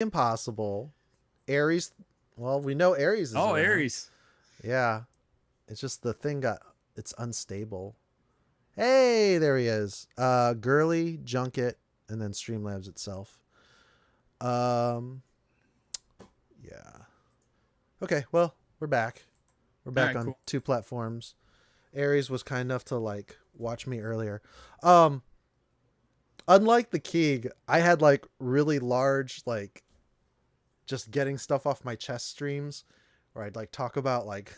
impossible. Aries, well, we know Aries is Oh, around. Aries. Yeah, it's just the thing it's unstable. Hey, there he is. Girly, Junket, and then Streamlabs itself. Um, yeah. Okay, well, we're back. We're All back right, on cool. two platforms. Aries was kind enough to like watch me earlier. Um, Unlike the Keeg, I had like really large like just getting stuff off my chest streams where I'd like talk about like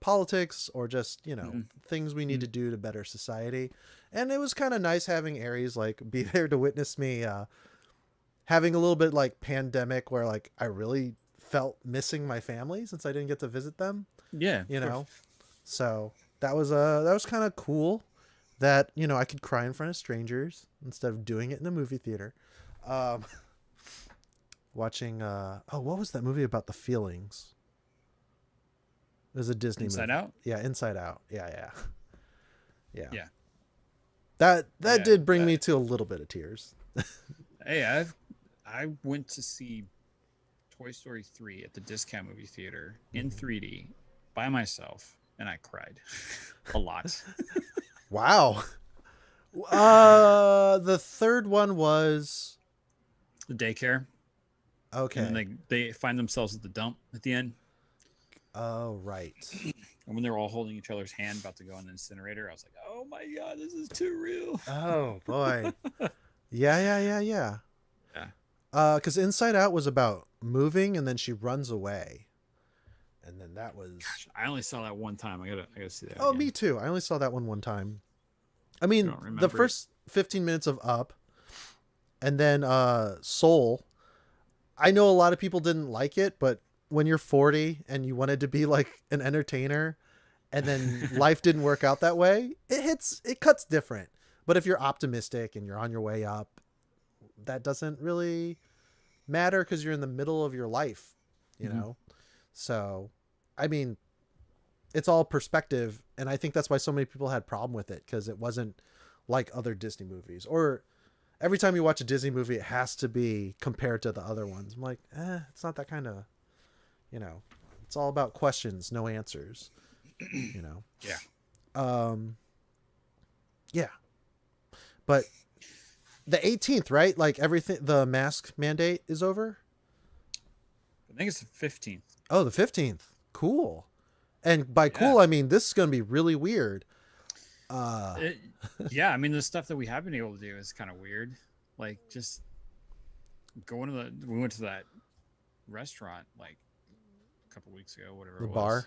politics or just Mm-hmm. things we need Mm-hmm. to do to better society. And it was kind of nice having Aries like be there to witness me having a little bit like pandemic where like I really felt missing my family since I didn't get to visit them, Yeah, you of course. know. So that was kind of cool that I could cry in front of strangers instead of doing it in a movie theater. Um, Watching what was that movie about the feelings? It was a Disney Inside movie. Out. Yeah, Inside Out. Yeah. Yeah. Yeah, That yeah. did bring me to a little bit of tears. Hey, I went to see Toy Story 3 at the Discount Movie Theater in 3D by myself, and I cried a lot. Wow. The third one was The daycare, and then okay. they find themselves at the dump at the end, Oh, right. and when they're all holding each other's hand about to go in the incinerator, I was like, "Oh my god, this is too real." Oh boy. Yeah. Yeah. Because Inside Out was about moving and then she runs away, and then that was. Gosh, I only saw that one time. I gotta see that Oh, me again. too. I only saw that one time. I I mean, don't the remember it. first 15 minutes of Up, and then Soul. I know a lot of people didn't like it, but when you're 40 and you wanted to be like an entertainer, and then life didn't work out that way, it cuts different. But if you're optimistic and you're on your way up, that doesn't really matter because you're in the middle of your life, you Mhm. know? So, I mean, it's all perspective. And I think that's why so many people had problem with it because it wasn't like other Disney movies. Or every time you watch a Disney movie, it has to be compared to the other ones. I'm like, it's not that kind of, you know, it's all about questions, no answers, you know? Yeah, Um, yeah. But the 18th, right? Like everything, the mask mandate is over. I think it's the 15th. Oh, the 15th. Cool. And by Yeah. cool, I mean, this is going to be really weird. Uh, It, yeah, I mean the stuff that we have been able to do is kind of weird. Like just going to we went to that restaurant like a couple weeks ago, whatever the it was. bar.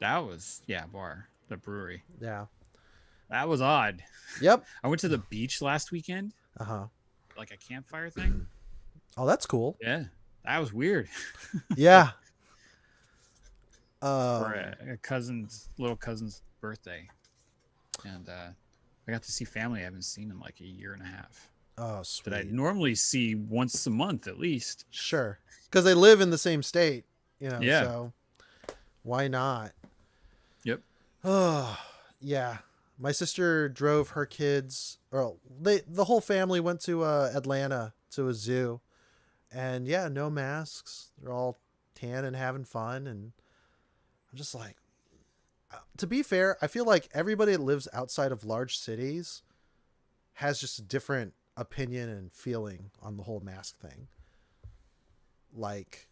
That was bar, the brewery. Yeah. That was odd. Yep. I went to the beach last weekend, Uh huh. like a campfire thing. Oh, that's cool. Yeah, that was weird. Yeah. For Um. a little cousin's birthday, and I got to see family I haven't seen in like a year and a half. Oh, That I sweet. normally see once a month at least. Sure. Because they live in the same state, Yeah. so why not? Yep. Oh, yeah. My sister drove her kids, or the whole family went to Atlanta to a zoo, and yeah, no masks. They're all tan and having fun, and I'm just like, to be fair, I feel like everybody that lives outside of large cities has just a different opinion and feeling on the whole mask thing. Like,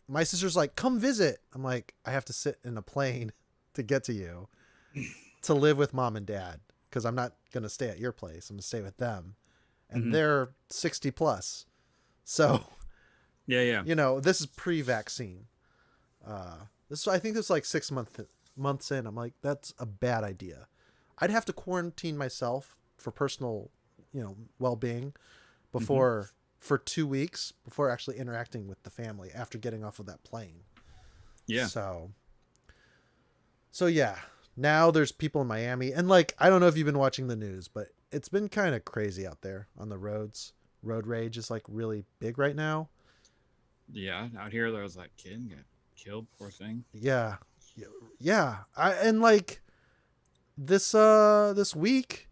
my sister's like, come visit. I'm like, I have to sit in a plane to get to you to live with mom and dad because I'm not going to stay at your place. I'm going to stay with them. And Mm-hmm. they're 60 plus. So, Yeah, yeah. this is pre-vaccine. I think this is like 6 months in. I'm like, that's a bad idea. I'd have to quarantine myself for personal, well-being Mm-hmm. for 2 weeks before actually interacting with the family after getting off of that plane. Yeah. So yeah, now there's people in Miami, and like, I don't know if you've been watching the news, but it's been kind of crazy out there on the roads. Road rage is like really big right now. Yeah. Out here, there was that kid got killed. Poor thing. Yeah, yeah. And like this week,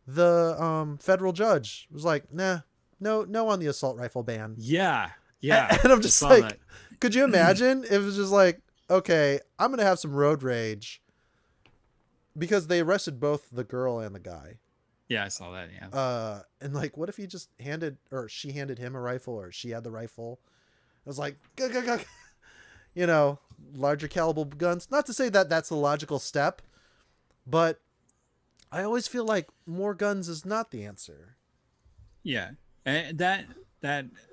the federal judge was like, nah, no on the assault rifle ban. Yeah, yeah. And I'm I just saw like, that. could you imagine if it was just like, okay, I'm gonna have some road rage because they arrested both the girl and the guy. Yeah, I saw that. Yeah. And like, what if he just handed, or she handed him a rifle, or she had the rifle? I was like, "Gah, gah, gah." You know, larger caliber guns. Not to say that that's the logical step, but I always feel like more guns is not the answer. Yeah, and that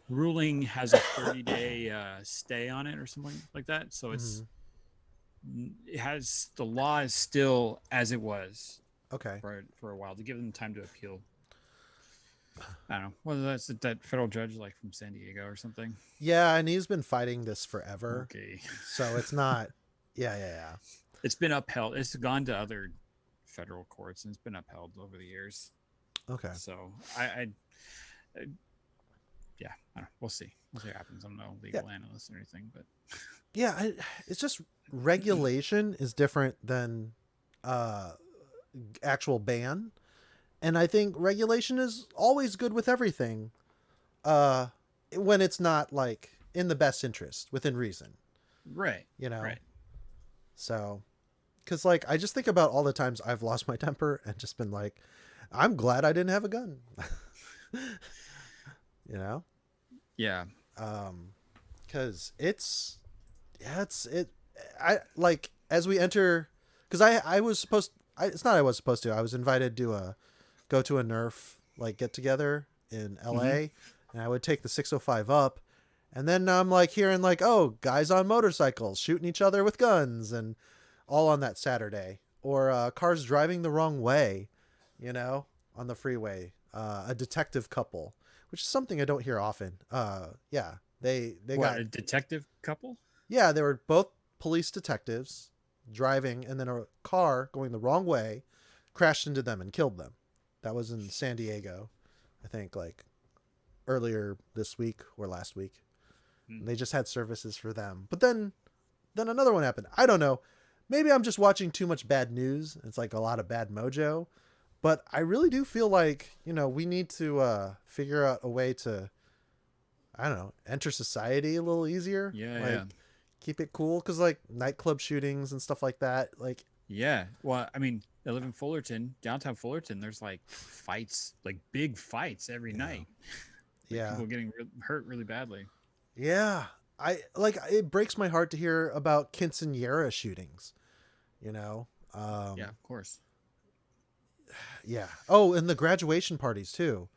ruling has a 30-day stay on it or something like that. So Mm-hmm. it has the law is still as it was Okay. for a while to give them time to appeal. I don't know whether that's that federal judge like from San Diego or something. Yeah, and he's been fighting this forever, Okay, so it's not. Yeah, yeah, it's been upheld. It's gone to other federal courts and it's been upheld over the years. yeah. Okay. So I yeah, I don't know. We'll see. We'll see what happens. I'm no Yeah, legal analyst or anything, but yeah. It's just regulation is different than uh, actual ban, and I think regulation is always good with everything. Uh, when it's not like in the best interest, within reason. right, You know. right. So, because like I just think about all the times I've lost my temper and just been like, I'm glad I didn't have a gun. You know. Yeah, Because it's yeah, it. I like as we enter because I was supposed. It's not I was supposed to. I was invited to go to a Nerf like get together in mm-hmm. L.A. and I would take the 605 up, and then I'm like hearing like, oh, guys on motorcycles shooting each other with guns and all on that Saturday, or cars driving the wrong way, you know, on the freeway. A detective couple, which is something I don't hear often. Yeah, they What, got a detective couple? yeah, they were both police detectives driving, and then a car going the wrong way crashed into them and killed them. That was in San Diego, I think, like earlier this week or last week. Hmm. And they just had services for them. But then another one happened. I don't know. Maybe I'm just watching too much bad news. It's like a lot of bad mojo. But I really do feel like, you know, we need to figure out a way to, I don't know, enter society a little easier. Yeah, Like, yeah, keep it cool. Because, like, nightclub shootings and stuff like that. Like, yeah. Well, I mean, I live in Fullerton, downtown Fullerton. There's like fights, like big fights every yeah. night. Like Yeah. people getting hurt really badly. Yeah. It breaks my heart to hear about quinceanera shootings, you know? Yeah, of course. Yeah. Oh, and the graduation parties too.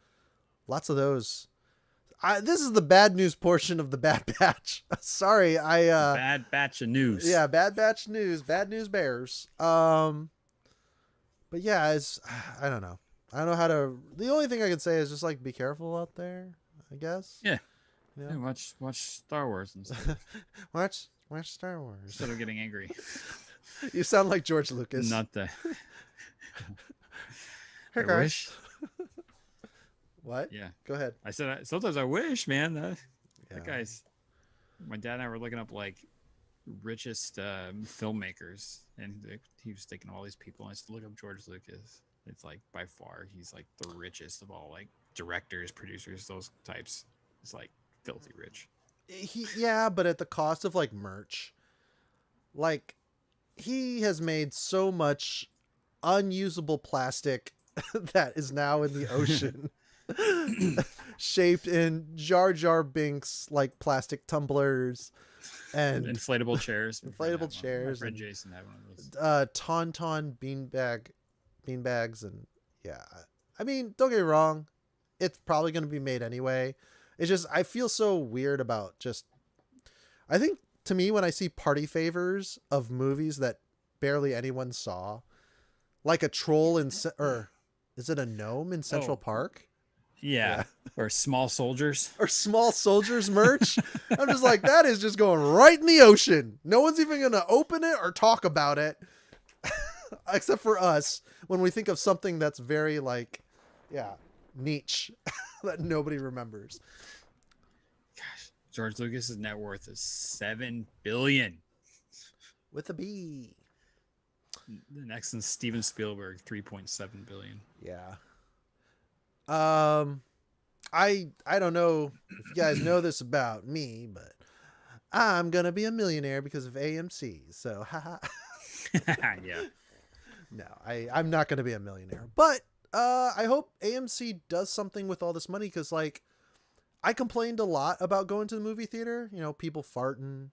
Lots of those. This is the bad news portion of the Bad Batch. Sorry, Bad batch of news. yeah, Bad Batch news, bad news bears. But yeah, it's I don't know. I don't know how to. The only thing I can say is just like be careful out there. I guess. Yeah. You Yeah, know? watch Star Wars instead of, watch Star Wars. instead of getting angry. You sound like George Lucas. Not the. Hey I guys. wish. What? Yeah. Go ahead. I said sometimes I wish, man. That Yeah. guy's. My dad and I were looking up like richest filmmakers, and he was thinking all these people. And I said, look up George Lucas. It's like by far he's like the richest of all like directors, producers, those types. He's like filthy rich. Yeah, but at the cost of like merch. Like he has made so much unusable plastic that is now in the ocean. Shaped in Jar Jar Binks like plastic tumblers and Inflatable chairs. inflatable chairs My friend and Jason had one of those. tauntaun beanbags and yeah. I mean, don't get me wrong, it's probably going to be made anyway. It's just I feel so weird about just I think to me when I see party favors of movies that barely anyone saw, like a troll in or is it a gnome in Central Park? Yeah. Or small soldiers. Or small soldiers merch. I'm just like, that is just going right in the ocean. No one's even going to open it or talk about it. Except for us when we think of something that's very like, yeah, niche that nobody remembers. Gosh, George Lucas's net worth is $7 billion. With a B. The next is Steven Spielberg, $3.7 billion. Yeah. I don't know if you guys know this about me, but I'm gonna be a millionaire because of AMC. So haha. Yeah. No, I'm not gonna be a millionaire. But I hope AMC does something with all this money because like I complained a lot about going to the movie theater. You know, people farting,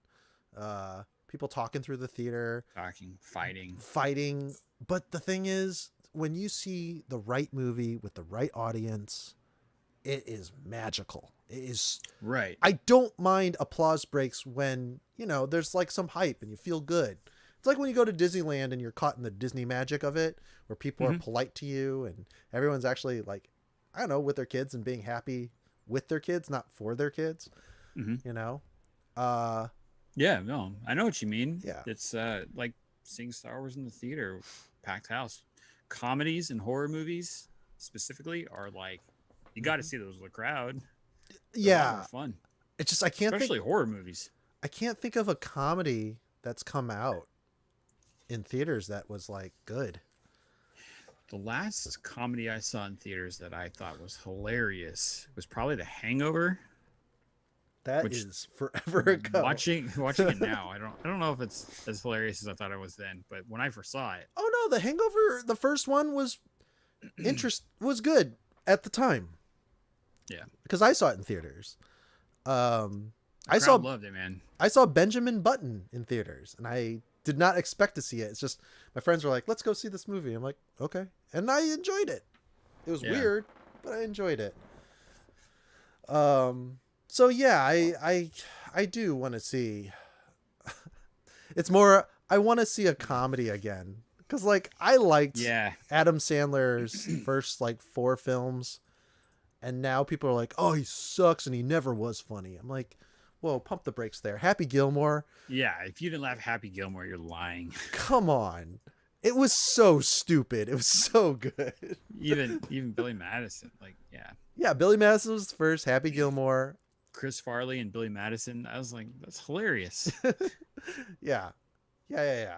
people talking through the theater, Talking, fighting. fighting. But the thing is, when you see the right movie with the right audience, it is magical. It is. Right. I don't mind applause breaks when, you know, there's like some hype and you feel good. It's like when you go to Disneyland and you're caught in the Disney magic of it, where people are polite to you and everyone's actually like, I don't know, with their kids and being happy with their kids, not for their kids, Mm-hmm. you know? Uh, Yeah, no, I know what you mean. yeah. It's like seeing Star Wars in the theater, packed house. Comedies and horror movies specifically are like you got to see those with a crowd. They're a lot more Yeah. fun, It's just, I can't especially think, horror movies. I can't think of a comedy that's come out in theaters that was like good. The last comedy I saw in theaters that I thought was hilarious was probably The Hangover. That Which is forever ago. watching it now, I don't know if it's as hilarious as I thought it was then, but when I first saw it, Oh no, The Hangover, the first one was was good at the time yeah, because I saw it in theaters. the I saw crowd loved it, man. I saw Benjamin Button in theaters, and I did not expect to see it. It's just my friends were like, "Let's go see this movie." I'm like, "Okay," and I enjoyed it. It was Yeah. weird, but I enjoyed it. So yeah, I do want to see. It's more I want to see a comedy again because like I liked Yeah, Adam Sandler's first like 4 films, and now people are like, "Oh, he sucks and he never was funny." I'm like, "Whoa, pump the brakes there." Happy Gilmore, yeah. If you didn't laugh Happy Gilmore, you're lying. come on. It was so stupid. It was so good. even Billy Madison, like yeah, Yeah, Billy Madison was first, Happy Gilmore. Chris Farley and Billy Madison. I was like, that's hilarious. Yeah. Yeah.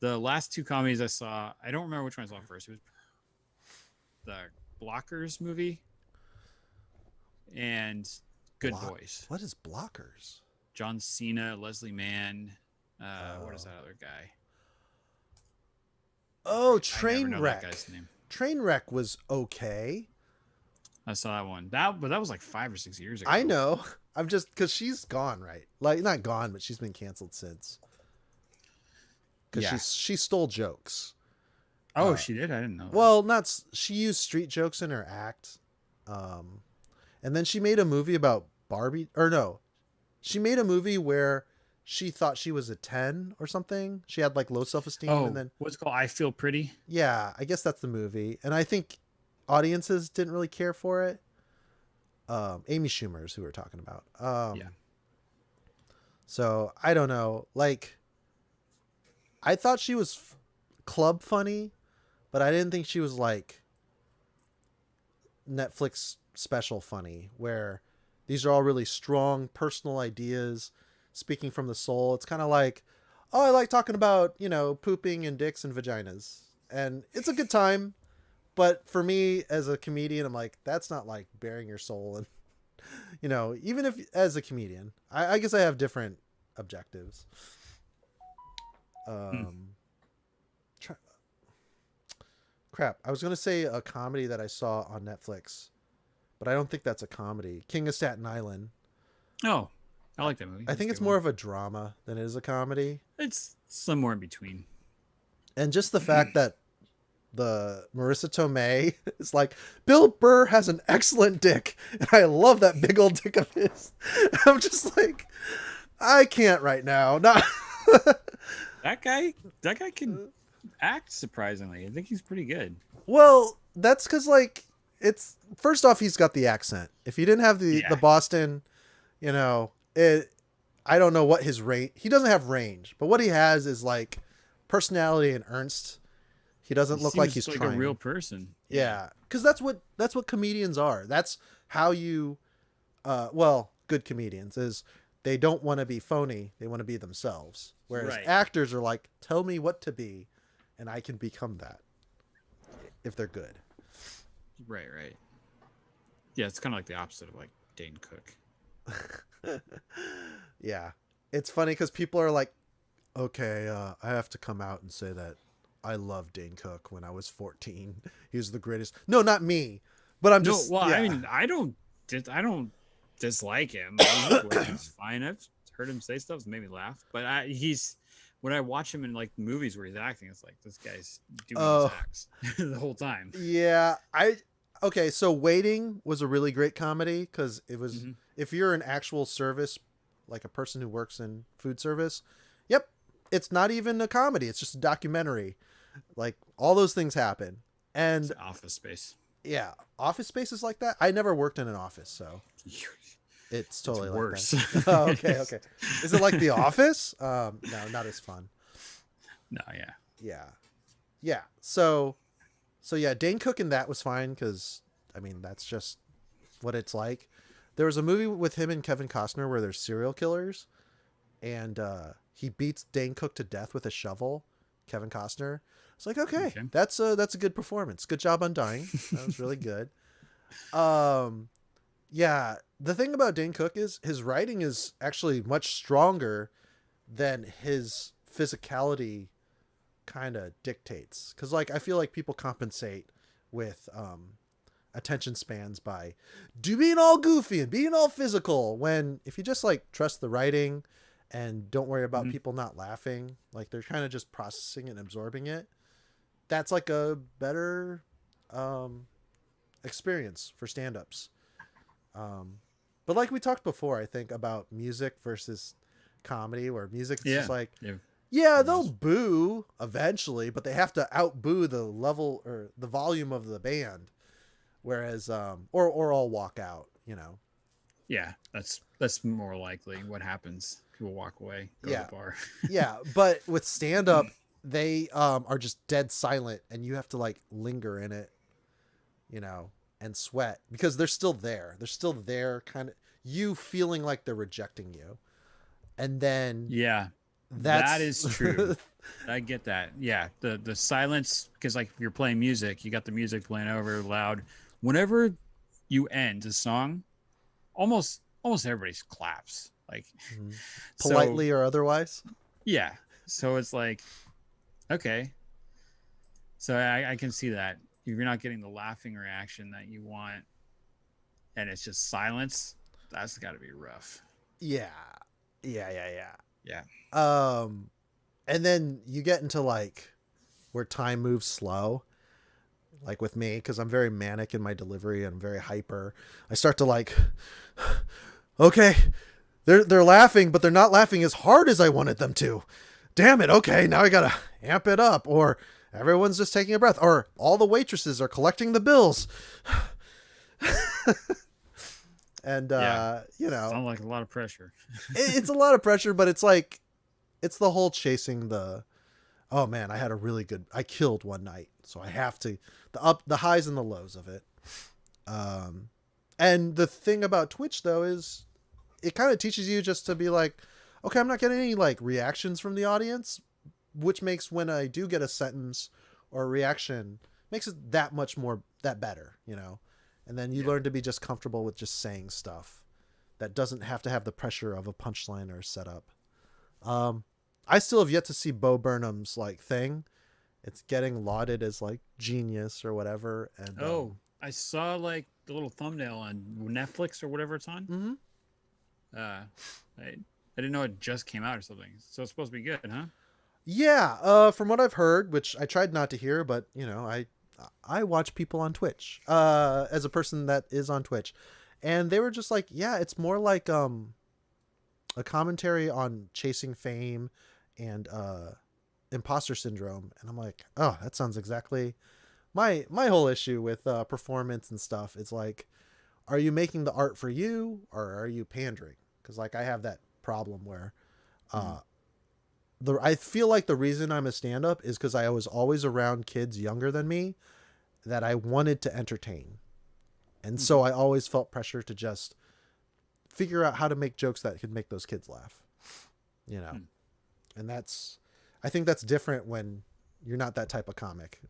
The last 2 comedies I saw, I don't remember which one I saw first. It was the Blockers movie and Good Boys. What is Blockers? John Cena, Leslie Mann. What is that other guy? Oh, I never know that guy's name. Trainwreck was okay. I saw that one. But that was like 5 or 6 years ago. I know. I'm just because she's gone, right? Like not gone, but she's been canceled since. Because Yeah. she stole jokes. Oh, she did. I didn't know. Well, she used street jokes in her act, and then she made a movie about Barbie. Or no, she made a movie where she thought she was a 10 or something. She had like low self-esteem, and then what's it called? I Feel Pretty. yeah, I guess that's the movie. And I think audiences didn't really care for it. Amy Schumer's who we're talking about. Yeah. So I don't know. Like, I thought she was club funny, but I didn't think she was like Netflix special funny, where these are all really strong personal ideas speaking from the soul. It's kind of like, oh, I like talking about, you know, pooping and dicks and vaginas. And it's a good time. But for me as a comedian, I'm like, that's not like bearing your soul. And, you know, even if as a comedian, I guess I have different objectives. Crap. I was going to say a comedy that I saw on Netflix, but I don't think that's a comedy. King of Staten Island. Oh, I like that movie. I think it's more of a drama than it is a comedy. It's somewhere in between. And just the fact that the Marissa Tomei is like, Bill Burr has an excellent dick, and I love that big old dick of his. I'm just like, I can't right now. Not That guy can act surprisingly. I think he's pretty good. well, that's because like it's first off he's got the accent. If he didn't have the Boston, you know, it. I don't know what his range. He doesn't have range, but what he has is like personality and earnest. He doesn't look like he's like trying. a real person. Yeah, because that's what comedians are. That's how you, well, good comedians is they don't want to be phony. They want to be themselves. Whereas actors are like, tell me what to be, and I can become that if they're good. Right. Yeah, it's kind of like the opposite of like Dane Cook. Yeah, it's funny because people are like, okay, I have to come out and say that I loved Dane Cook when I was 14. He was the greatest. No, not me, but I'm No, just well, I yeah. mean, I don't dislike him. His work is fine. I've heard him say stuff that made me laugh, but he's when I watch him in like movies where he's acting, it's like this guy's doing his Oh, acts the whole time. yeah. I okay. So Waiting was a really great comedy because it was Hmm. if you're an actual service, like a person who works in food service. Yep, it's not even a comedy. It's just a documentary. Like all those things happen, It's and Office Space. yeah, office spaces like that. I never worked in an office, so it's It's totally like that. worse. Oh, okay, okay. Is it like The Office? No, not as fun. No, yeah. Yeah, yeah. So yeah, Dane Cook in that was fine because I mean that's just what it's like. There was a movie with him and Kevin Costner where there's serial killers, and he beats Dane Cook to death with a shovel. Kevin Costner. It's like okay, Okay. that's a good performance. Good job on dying. That was really good. Um, yeah, the thing about Dane Cook is his writing is actually much stronger than his physicality kind of dictates. Because like I feel like people compensate with attention spans by being all goofy and being all physical. When if you just like trust the writing and don't worry about Mhm. people not laughing, like they're kind of just processing and absorbing it. That's like a better um, experience for stand-ups. Um, but like we talked before, I think about music versus comedy, where music it's just Yeah. like, Yeah. yeah, It they'll was- boo eventually, but they have to outboo the level or the volume of the band. Whereas, or I'll walk out, you know. yeah, that's more likely what happens. People walk away, go to the Yeah, bar. yeah. But with stand up, they are just dead silent, and you have to like linger in it, you know, and sweat because they're still there. They're still there, kind of you feeling like they're rejecting you, and then Yeah, that that's is true. I get that. Yeah, the silence because like if you're playing music, you got the music playing over loud. Whenever you end a song, almost everybody claps. Like so, politely or otherwise. yeah. So it's like okay. So I can see that if you're not getting the laughing reaction that you want, and it's just silence, that's got to be rough. Yeah, yeah. Yeah. Um, and then you get into like where time moves slow, like with me, because I'm very manic in my delivery and I'm very hyper. I start to like, okay, they're laughing, but they're not laughing as hard as I wanted them to. Damn it! Okay, now I gotta amp it up, or everyone's just taking a breath, or all the waitresses are collecting the bills, and Yeah. you know, Sounds like a lot of pressure. it's a lot of pressure, but it's like it's the whole chasing the oh man, I had a really good I killed one night, so I have to the highs and the lows of it. Um and the thing about Twitch though is it kind of teaches you just to be like, okay, I'm not getting any like reactions from the audience, which makes when I do get a sentence or a reaction makes it that much more that better, you know. And then you Yeah. learn to be just comfortable with just saying stuff that doesn't have to have the pressure of a punchline or a setup. Um, I still have yet to see Bo Burnham's like thing. It's getting lauded as like genius or whatever. And Oh, I saw like the little thumbnail on Netflix or whatever it's on. mhm. I didn't know it just came out or something. So it's supposed to be good, huh? Yeah, from what I've heard, which I tried not to hear, but you know, I watch people on Twitch. As a person that is on Twitch, and they were just like, yeah, it's more like a commentary on chasing fame and imposter syndrome. And I'm like, oh, that sounds exactly my whole issue with performance and stuff. It's like, are you making the art for you or are you pandering? Because like I have that problem where Mhm. I feel like the reason I'm a stand up is because I was always around kids younger than me that I wanted to entertain. And so Mhm. I always felt pressure to just figure out how to make jokes that could make those kids laugh, you know? Hmm. And I think that's different when you're not that type of comic.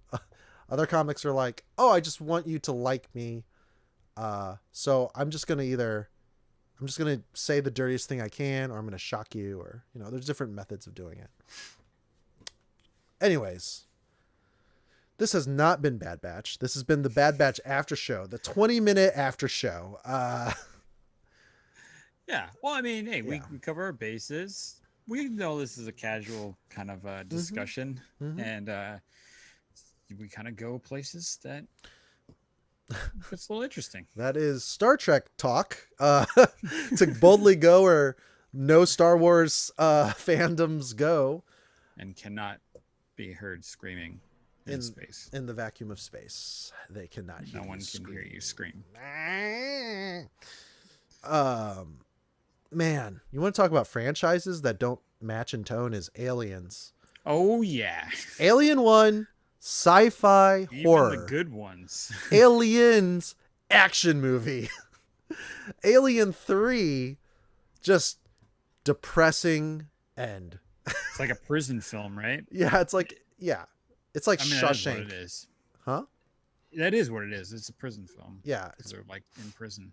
Other comics are like, oh, I just want you to like me. So I'm just gonna say the dirtiest thing I can, or I'm gonna shock you, or there's different methods of doing it. Anyways, this has not been Bad Batch. This has been the Bad Batch after show, the 20-minute after show. Yeah. Well, I mean, hey, Yeah. we cover our bases. We know this is a casual kind of discussion, and we kind of go places that it's a little interesting. That is Star Trek talk. To boldly go where no Star Wars fandoms go, And cannot be heard screaming in space. In the vacuum of space. They cannot hear No one you can hear you scream. Man, you want to talk about franchises that don't match in tone is Aliens. Oh yeah. Alien 1, sci-fi Even horror. the good ones. Aliens, action movie. Alien 3, just depressing and It's like a prison film, right? yeah, it's like Shawshank. That is what Shawshank. it is. Huh? That is what it is. It's a prison film. Yeah, Because they're like in prison.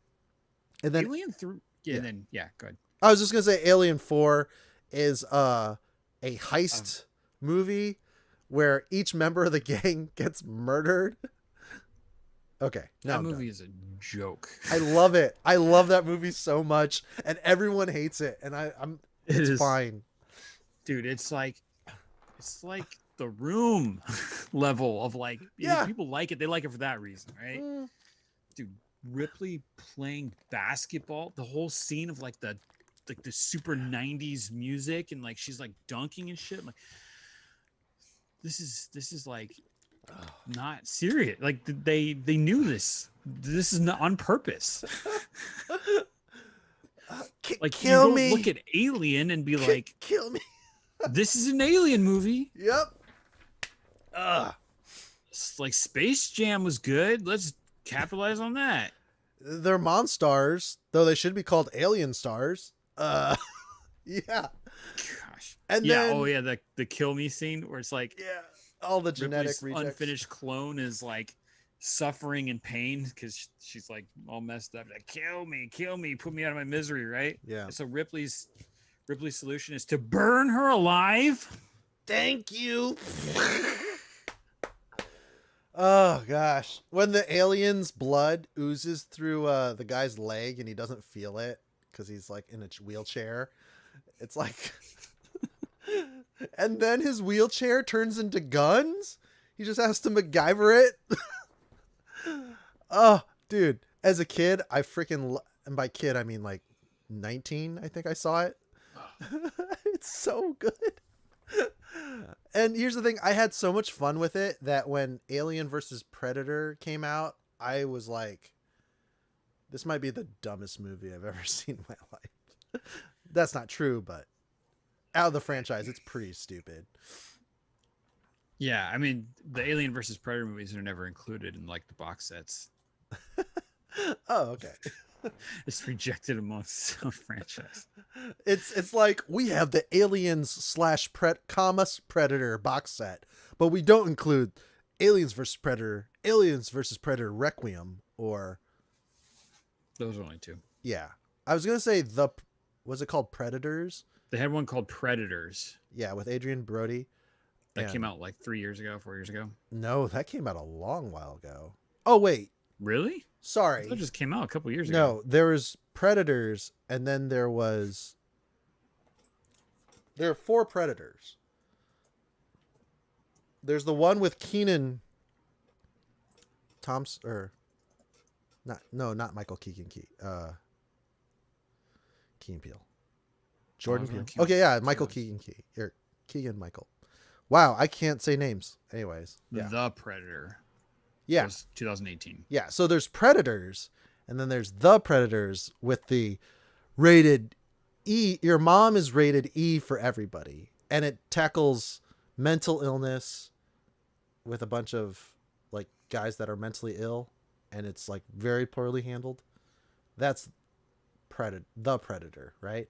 and then Alien 3. Yeah, and then go ahead. I was just gonna say Alien 4 is a heist movie where each member of the gang gets murdered. Okay, now That movie is a joke. I love it. I love that movie so much, and everyone hates it, and it's fine. Dude, it's like The Room level of like, people like it. They like it for that reason, right? Dude, Ripley playing basketball, the whole scene of like the super 90s music, and like she's like dunking and shit. I'm like, this is like not serious. Like they knew this. This is not on purpose. Like kill you me. don't look at Alien and be like, kill me. this is an Alien movie. Yep. It's like Space Jam was good. Let's capitalize on that. They're Monstars, though they should be called Alien Stars. Yeah. Gosh. And then the kill me scene where it's like all the genetic Ripley's rejects. unfinished clone is like suffering in pain because she's like all messed up. Like, kill me, put me out of my misery, right? Yeah. So Ripley's solution is to burn her alive. Thank you. Oh gosh, when the alien's blood oozes through the guy's leg and he doesn't feel it because he's like in a wheelchair, it's like, and then his wheelchair turns into guns. He just has to MacGyver it. Oh, dude, as a kid, I freaking and by kid I mean like 19. I think I saw it. It's so good. And here's the thing, I had so much fun with it that when Alien versus Predator came out, I was like, this might be the dumbest movie I've ever seen in my life. That's not true, but out of the franchise, it's pretty stupid. Yeah, I mean, the Alien versus Predator movies are never included in like the box sets. Oh, okay. It's rejected amongst some franchise. It's like we have the Aliens / Predator box set, but we don't include Aliens versus Predator Requiem, or Those are only two. yeah. I was gonna say was it called Predators? They had one called Predators. Yeah, with Adrian Brody. That came out like 4 years ago. No, that came out a long while ago. Oh wait, Really? sorry. That just came out a couple years ago. No, there was Predators, and then there are 4 Predators. There's the one with Keenan Thompson, or not Michael Keegan Keen Peele. Jordan Peele. Okay, yeah, Michael Keegan or Keegan Michael. Wow, I can't say names. Anyways, yeah. The Predator. Yeah. Was 2018. Yeah, so there's Predators, and then there's the Predators with the rated E. Your mom is rated E for everybody, and it tackles mental illness with a bunch of like guys that are mentally ill, and it's like very poorly handled. That's the Predator, right?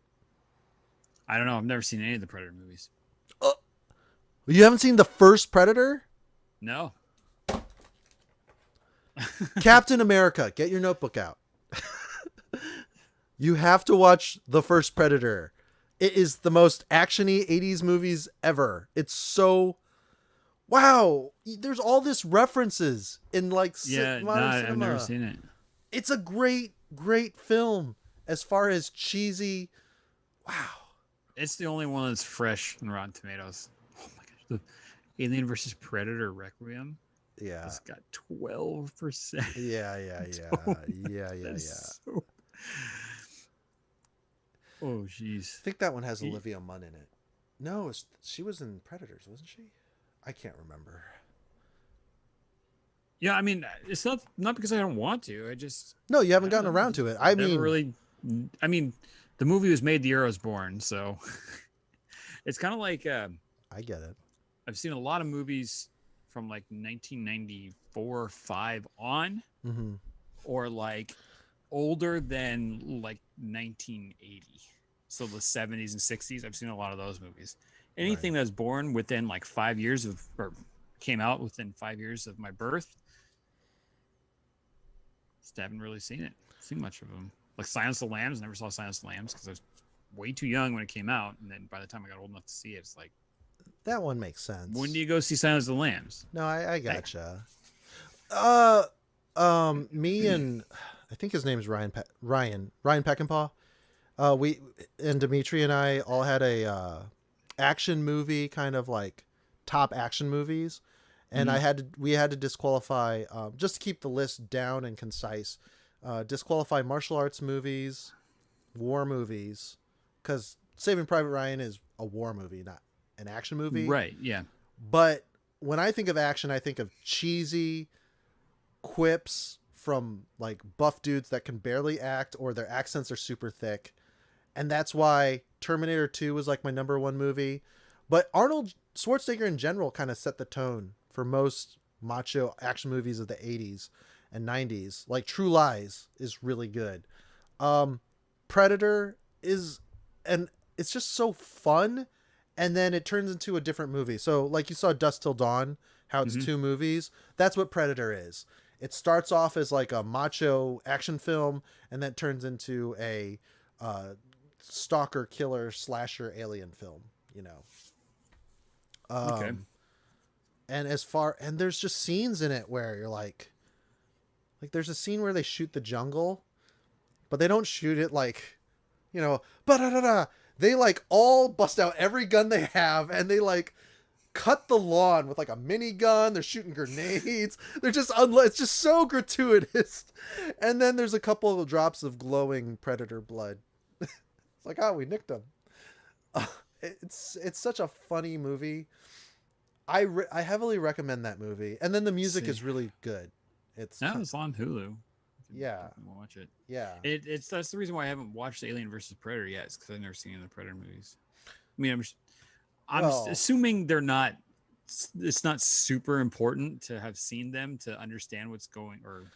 I don't know. I've never seen any of the Predator movies. Oh, you haven't seen the first Predator? No. Captain America, get your notebook out. You have to watch the first Predator. It is the most actiony 80s movies ever. It's so wow. There's all this references in like Yeah, no, modern I've never cinema. seen it. It's a great film as far as cheesy. Wow. It's the only one that's fresh in Rotten Tomatoes. Oh my gosh, the Alien versus Predator Requiem Yeah. has got 12%. Yeah. So... Oh, jeez. I think that one has Olivia Munn in it. No, she was in Predators, wasn't she? I can't remember. Yeah, I mean, it's not because I don't want to. I just No, you haven't gotten around to it. I never mean, really. I mean, the movie was made the year I was born, so it's kind of like I get it. I've seen a lot of movies from like 1994 or 5 on, Mm-hmm. or like older than like 1980. So the 70s and 60s, I've seen a lot of those movies. Anything that's born within like 5 years of, or came out within 5 years of my birth, just haven't really seen much of them. Like Silence of the Lambs, never saw Silence of the Lambs because I was way too young when it came out, and then by the time I got old enough to see it, it's like, That one makes sense. when do you go see Silence of the Lambs? No, I gotcha. Me and I think his name is Ryan Peckinpah. We and Dimitri and I all had a action movie, kind of like top action movies, and we had to disqualify just to keep the list down and concise. Disqualify martial arts movies, war movies, because Saving Private Ryan is a war movie, not an action movie. Right, yeah. But when I think of action, I think of cheesy quips from like buff dudes that can barely act or their accents are super thick. And that's why Terminator 2 was like my number one movie. But Arnold Schwarzenegger in general kind of set the tone for most macho action movies of the 80s and 90s. Like True Lies is really good. Predator is, and it's just so fun, and then it turns into a different movie. So like you saw Dusk Till Dawn, how it's two movies. That's what Predator is. It starts off as like a macho action film, and then turns into a stalker, killer, slasher, alien film. You know. Okay. And there's just scenes in it where you're like there's a scene where they shoot the jungle, but they don't shoot it like, ba-da-da-da. They like all bust out every gun they have, and they like cut the lawn with like a minigun. They're shooting grenades. They're just it's just so gratuitous. And then there's a couple of drops of glowing predator blood. It's like, oh, we nicked them. It's such a funny movie. I heavily recommend that movie. And then the music is really good. It's on Hulu. Yeah. Watch it. Yeah. That's the reason why I haven't watched Alien versus Predator yet. It's because I've never seen any of the Predator movies. I mean, I'm assuming they're not. It's not super important to have seen them to understand what's going, or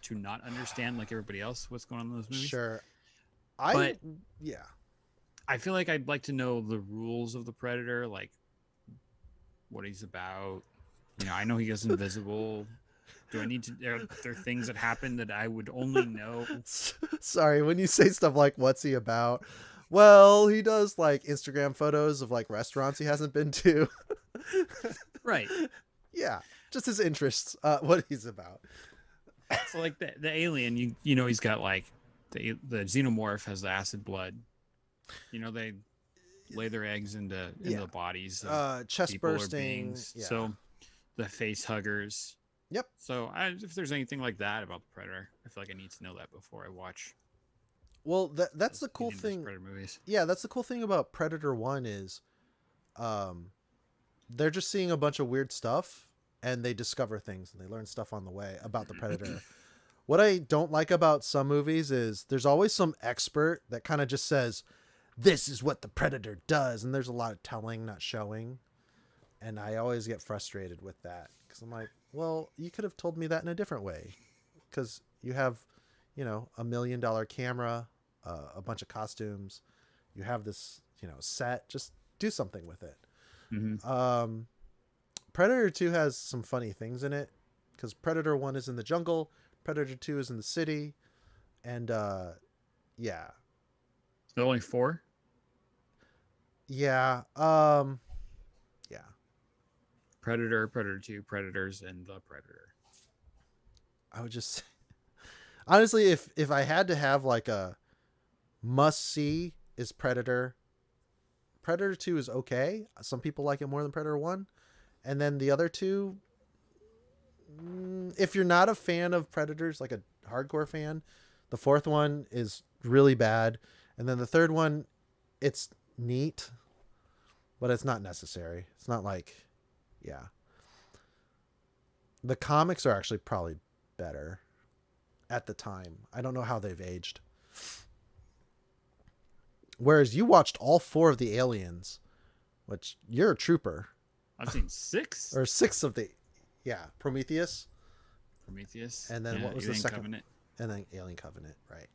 to not understand like everybody else what's going on in those movies. Sure. Yeah. I feel like I'd like to know the rules of the Predator, like what he's about. I know he goes invisible. Do I need to? Are there things that happen that I would only know? Sorry, when you say stuff like "What's he about?" Well, he does like Instagram photos of like restaurants he hasn't been to. Right. Yeah, just his interests. What he's about. So like the alien, he's got like the xenomorph has the acid blood. They lay their eggs into the bodies of chest bursting. Yeah. So the face huggers. Yep. So if there's anything like that about the Predator, I feel like I need to know that before I watch. Well, that's the cool thing. Predator movies. Yeah, that's the cool thing about Predator 1 is they're just seeing a bunch of weird stuff, and they discover things, and they learn stuff on the way about the Predator. What I don't like about some movies is there's always some expert that kind of just says, this is what the Predator does, and there's a lot of telling, not showing. And I always get frustrated with that, because I'm like, well, you could have told me that in a different way, because you have, $1 million camera, a bunch of costumes, you have this, set, just do something with it. Mm-hmm. Predator 2 has some funny things in it. because Predator 1 is in the jungle, Predator 2 is in the city, and yeah. So only 4. Yeah. Yeah. Predator, Predator 2, Predators, and the Predator. I would just honestly, if I had to have like a must see, is Predator. Predator 2 is okay. Some people like it more than Predator 1. And then the other two, if you're not a fan of Predators, like a hardcore fan, the fourth one is really bad. And then the third one, it's neat, but it's not necessary. It's not like, yeah. The comics are actually probably better at the time. I don't know how they've aged. Whereas you watched all 4 of the Aliens, which you're a trooper. I've seen 6. Or 6 of the, yeah, Prometheus. Prometheus. And then yeah, what was Alien the second? Covenant. And then Alien Covenant, right.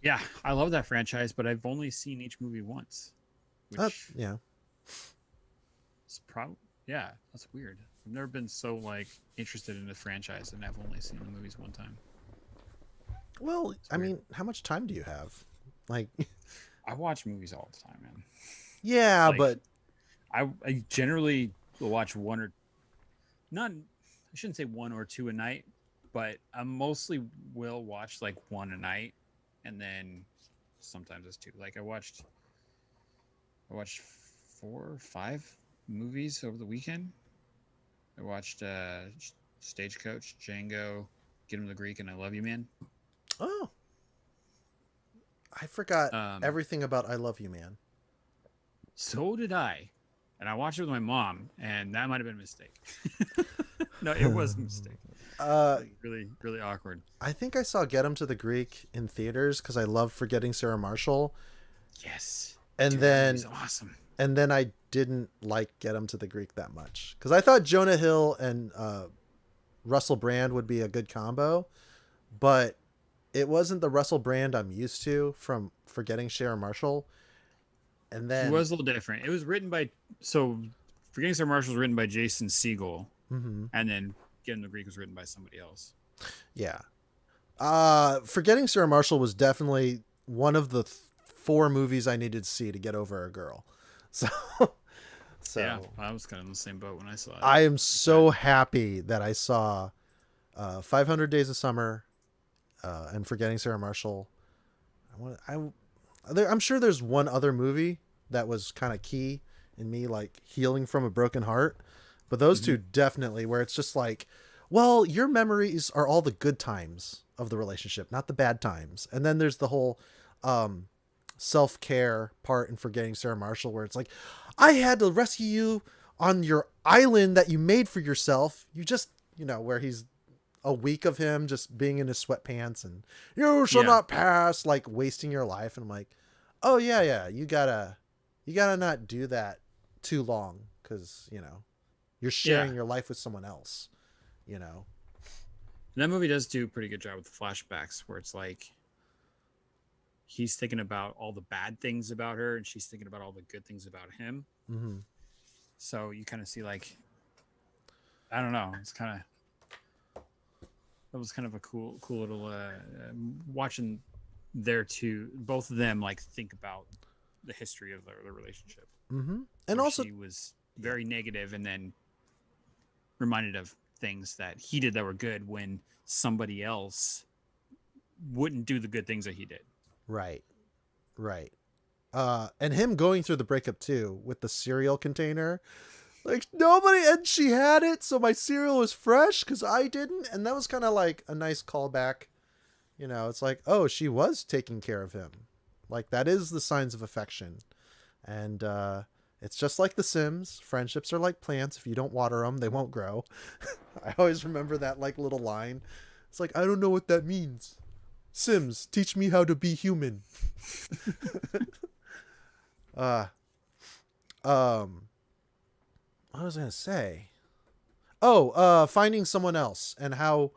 Yeah, I love that franchise, but I've only seen each movie once. Which Yeah. is probably, yeah, that's weird. I've never been so like interested in the franchise, and I've only seen the movies one time. Well, I mean, how much time do you have? Like, I watch movies all the time, man. yeah, Like, but I generally will watch one or not. I shouldn't say 1 or 2 a night, but I mostly will watch like 1 a night, and then sometimes it's 2. Like I watched 4 or 5 movies over the weekend. I watched Stagecoach, Django, Get Him the Greek, and I Love You, Man. oh, I forgot everything about I Love You, Man. So did I. And I watched it with my mom, and that might have been a mistake. No, it was a mistake. Really, really awkward. I think I saw Get Him to the Greek in theaters because I love Forgetting Sarah Marshall. Yes. And Dude, then that movie's awesome. And then I didn't like Get Him to the Greek that much because I thought Jonah Hill and Russell Brand would be a good combo, but it wasn't the Russell Brand I'm used to from Forgetting Sarah Marshall. And then It was a little different. It was written by Forgetting Sarah Marshall was written by Jason Segel, and then Getting the Greek was written by somebody else. Yeah. Forgetting Sarah Marshall was definitely one of the 4 movies I needed to see to get over a girl. So yeah, I was kind of in the same boat when I saw it. I am so happy that I saw 500 Days of Summer and Forgetting Sarah Marshall. I'm sure there's one other movie that was kind of key in me like healing from a broken heart, but those two definitely, where it's just like, well, your memories are all the good times of the relationship, not the bad times. And then there's the whole self-care part in Forgetting Sarah Marshall, where it's like, I had to rescue you on your island that you made for yourself. You just, where he's a week of him just being in his sweatpants and you shall not pass, like wasting your life. And I'm like, oh yeah, you gotta not do that too long, because you're sharing your life with someone else. And that movie does do a pretty good job with the flashbacks, where it's like he's thinking about all the bad things about her and she's thinking about all the good things about him. Mm-hmm. So you kind of see, like, I don't know, it's kind of, that was kind of a cool little watching both of them like think about the history of their relationship. Mm-hmm. And also she was very negative and then reminded of things that he did that were good when somebody else wouldn't do the good things that he did. Right. And him going through the breakup too with the cereal container, like nobody, and she had it, so my cereal was fresh because I didn't. And that was kind of like a nice callback. It's like, oh, she was taking care of him. Like, that is the signs of affection. And it's just like The Sims. Friendships are like plants. If you don't water them, they won't grow. I always remember that like little line. It's like, I don't know what that means. Sims, teach me how to be human. What was I gonna say? Oh, finding someone else, and how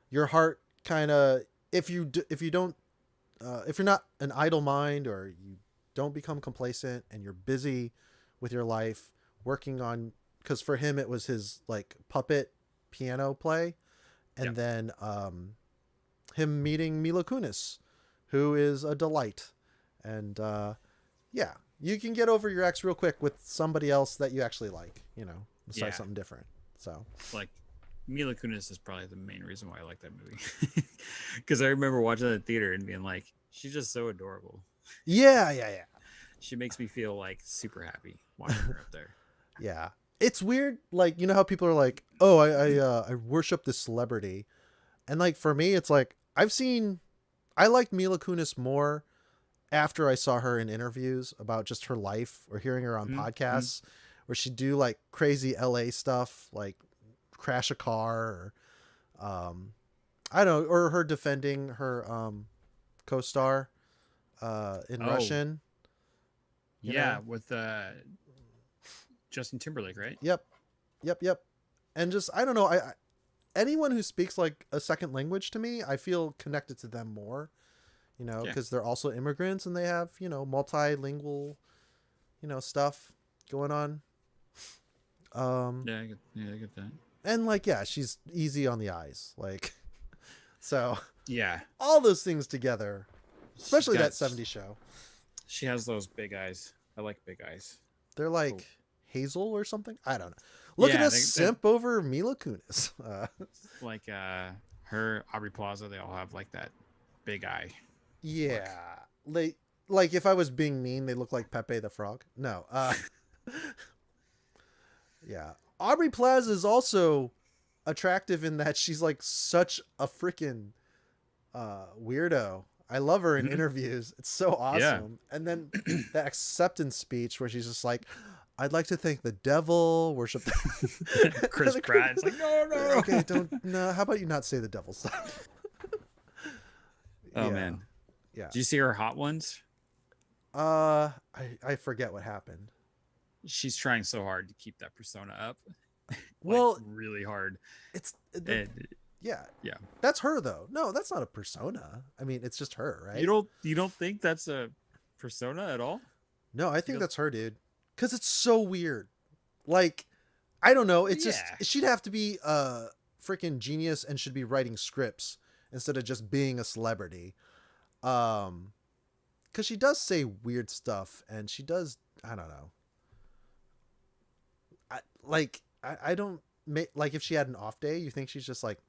your heart kind of, if you're not an idle mind, or you don't become complacent and you're busy with your life, working on because for him it was his like puppet piano play, and Yep. then him meeting Mila Kunis, who is a delight. And yeah, you can get over your ex real quick with somebody else that you actually like, start Yeah. something different. So Like Mila Kunis is probably the main reason why I like that movie. Because I remember watching it in the theater and being like, she's just so adorable. yeah. She makes me feel like super happy watching her up there. Yeah. It's weird, like, you know how people are like, oh, I worship this celebrity. And like for me, it's like I liked Mila Kunis more after I saw her in interviews about just her life, or hearing her on Mm-hmm. podcasts where she'd do like crazy LA stuff, like crash a car, or I don't know, or her defending her co-star in Oh, Russian, you yeah, know. with Justin Timberlake, right? Yep. Yep. And just I don't know, I anyone who speaks like a second language to me, I feel connected to them more, Yeah. because they're also immigrants and they have, multilingual, stuff going on. Um, I get that. and like, yeah, she's easy on the eyes. Like, so Yeah. all those things together, She's especially got, that '70s show, she has those big eyes. I like big eyes. they're Oh. like Hazel or something. I don't know. Look at Yeah, us simp over Mila Kunis. like her, Aubrey Plaza, they all have like that big eye look. Yeah. Like if I was being mean, they look like Pepe the Frog. No. Yeah. Aubrey Plaza is also attractive in that she's like such a freaking weirdo. I love her in Mhm. interviews. It's so Yeah. awesome. And then that acceptance speech where she's just like, I'd like to thank the devil, worship Chris Pratt. It's like, no, no. Okay, don't no, how about you not say the devil stuff? Oh Yeah. man. Yeah. Do you see her Hot Ones? I forget what happened. She's trying so hard to keep that persona up. Like Well, really hard. it's And yeah. yeah. That's her though. No, that's not a persona. I mean, it's just her, right? You don't think that's a persona at all? No, I think You that's her, dude. Cuz it's so weird. Like I don't know, it's just Yeah. she'd have to be a freaking genius and should be writing scripts instead of just being a celebrity. Cuz she does say weird stuff, and she does, I don't know. I don't like, if she had an off day, you think she's just like,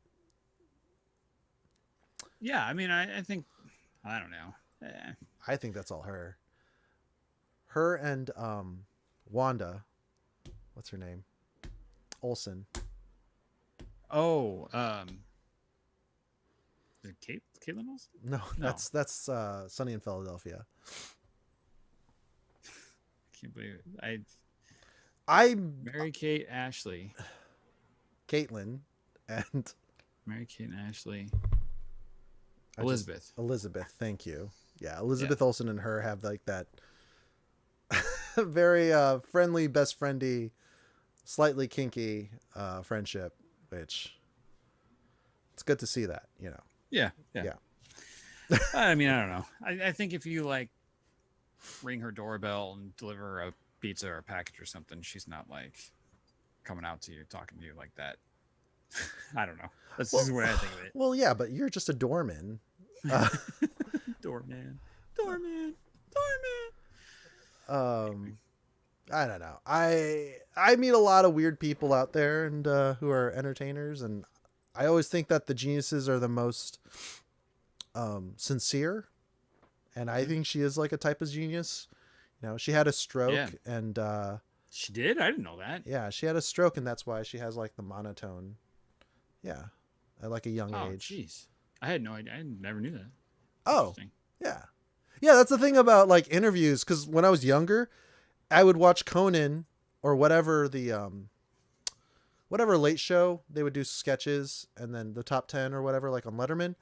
Yeah, I mean I think I don't know. I think that's all her. Her and Wanda, what's her name? Olsen. Oh, is it Caitlin Olsen? No, No. that's Sunny in Philadelphia. I can't believe it. I'm Mary Kate Ashley. Caitlin and Mary Kate and Ashley. I Elizabeth. Elizabeth, thank you. Yeah, Elizabeth Olsen and her have like that very friendly, best friendy, slightly kinky friendship, which it's good to see that, Yeah. Yeah. I mean, I don't know. I think if you like ring her doorbell and deliver her a pizza or a package or something, she's not like coming out to you, talking to you like that. I don't know. That's just what I think of it. Well, yeah, but you're just a doorman. Doorman. I don't know. I meet a lot of weird people out there, and who are entertainers, and I always think that the geniuses are the most sincere, and I think she is like a type of genius. She had a stroke, Yeah. and She did? I didn't know that. yeah, she had a stroke, and that's why she has like the monotone. Yeah, at like a young Oh, age. jeez. I had no idea. I never knew that. Oh, Interesting. yeah. Yeah, that's the thing about like interviews, cuz when I was younger, I would watch Conan or whatever whatever late show, they would do sketches and then the top 10 or whatever, like on Letterman.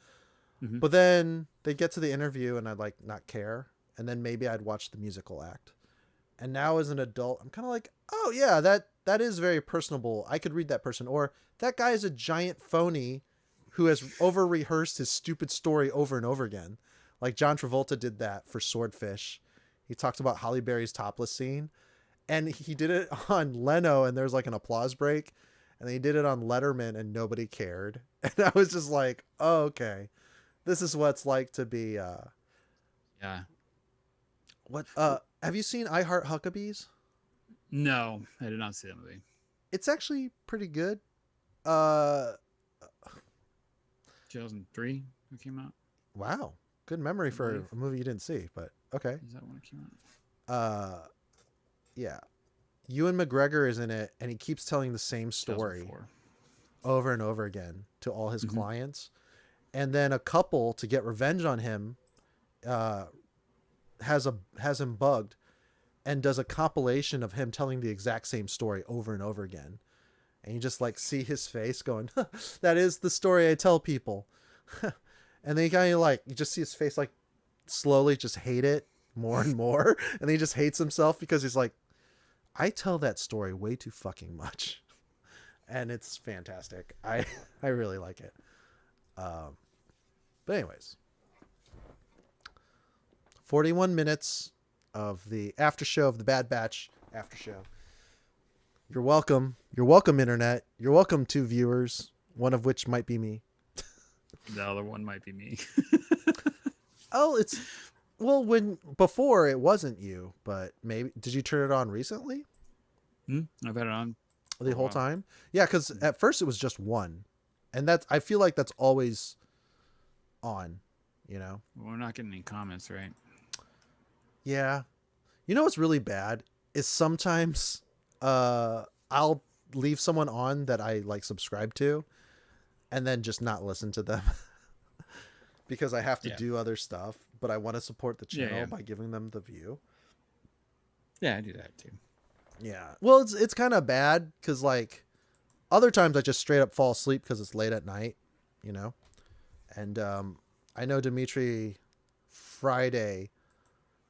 Mhm. But then they'd get to the interview and I'd like not care, and then maybe I'd watch the musical act. And now as an adult, I'm kind of like, "Oh yeah, that is very personable. I could read that person." Or that guy is a giant phony who has over rehearsed his stupid story over and over again. Like John Travolta did that for Swordfish. He talked about Halle Berry's topless scene, And he did it on Leno, and there's like an applause break, and then he did it on Letterman, and nobody cared. And I was just like, oh, okay, this is what it's like to be. Yeah. What? Have you seen I Heart Huckabees? No, I did not see that movie. It's actually pretty good. Uh, 2003 it came out. wow, good memory for a movie you didn't see, but okay. Is that when it came out? Yeah, Ewan McGregor is in it, and he keeps telling the same story 2004. over and over again to all his clients. And then a couple, to get revenge on him, has him bugged and does a compilation of him telling the exact same story over and over again. And you just like see his face going, that is the story I tell people. And then you kind of like, you just see his face like slowly just hate it more and more. And then he just hates himself because he's like, I tell that story way too fucking much. And it's fantastic. I really like it. But anyways, 41 minutes of the after show of the Bad Batch after show. You're welcome. You're welcome, internet. You're welcome, two viewers, one of which might be me. The other one might be me. Oh, it's well, when before it wasn't you, but maybe did you turn it on recently? I've had it on The whole time? Yeah, because at first it was just one. And that's I feel like that's always on, you know? We're not getting any comments, right? Yeah. You know what's really bad is sometimes I'll leave someone on that I like subscribe to and then just not listen to them because I have to do other stuff, but I want to support the channel by giving them the view. Yeah, I do that too. Yeah. Well, it's kind of bad because like other times I just straight up fall asleep because it's late at night, you know? And I know Dimitri Friday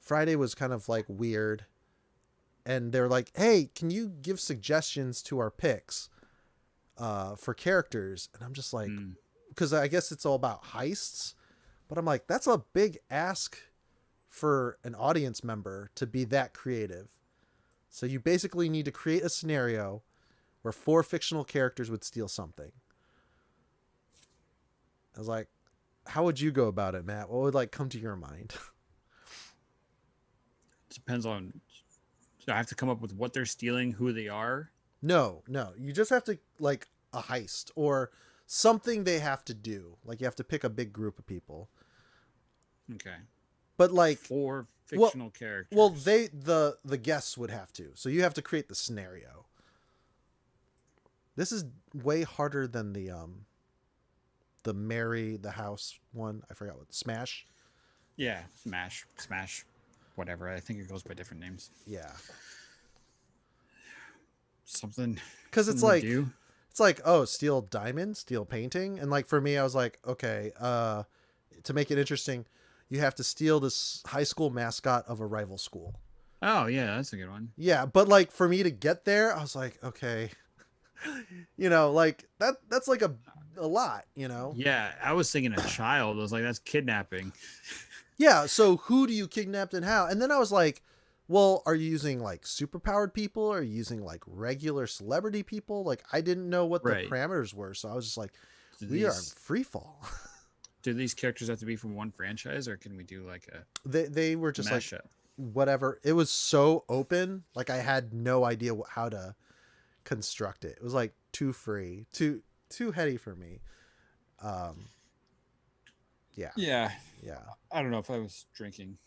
was kind of like weird. And they're like, hey, can you give suggestions to our picks for characters? And I'm just like, because I guess it's all about heists. But I'm like, that's a big ask for an audience member to be that creative. So you basically need to create a scenario where 4 fictional characters would steal something. I was like, how would you go about it, Matt? What would like come to your mind? Depends on. So I have to come up with what they're stealing, who they are. No. You just have to like a heist or something they have to do. Like you have to pick a big group of people. Okay. But like 4 fictional characters. Well, the guests would have to. So you have to create the scenario. This is way harder than the Marry the House one. I forgot what Smash. Yeah, Smash, whatever. I think it goes by different names. Yeah. Something. Because it's like, oh, steal diamond, steal painting, and like for me, I was like, okay, to make it interesting, you have to steal this high school mascot of a rival school. Oh yeah, that's a good one. Yeah, but like for me to get there, I was like, okay, you know, like that's like a lot, you know. Yeah, I was thinking a child. I was like, that's kidnapping. Yeah, so who do you kidnap and how? And then I was like, well, are you using like superpowered people? Or are you using like regular celebrity people? Like I didn't know what the parameters were, so I was just like, we are in free fall. Do these characters have to be from one franchise, or can we do like a? They were just mashup? Like whatever. It was so open, like I had no idea how to construct it. It was like too free, too heady for me. Yeah. I don't know if I was drinking.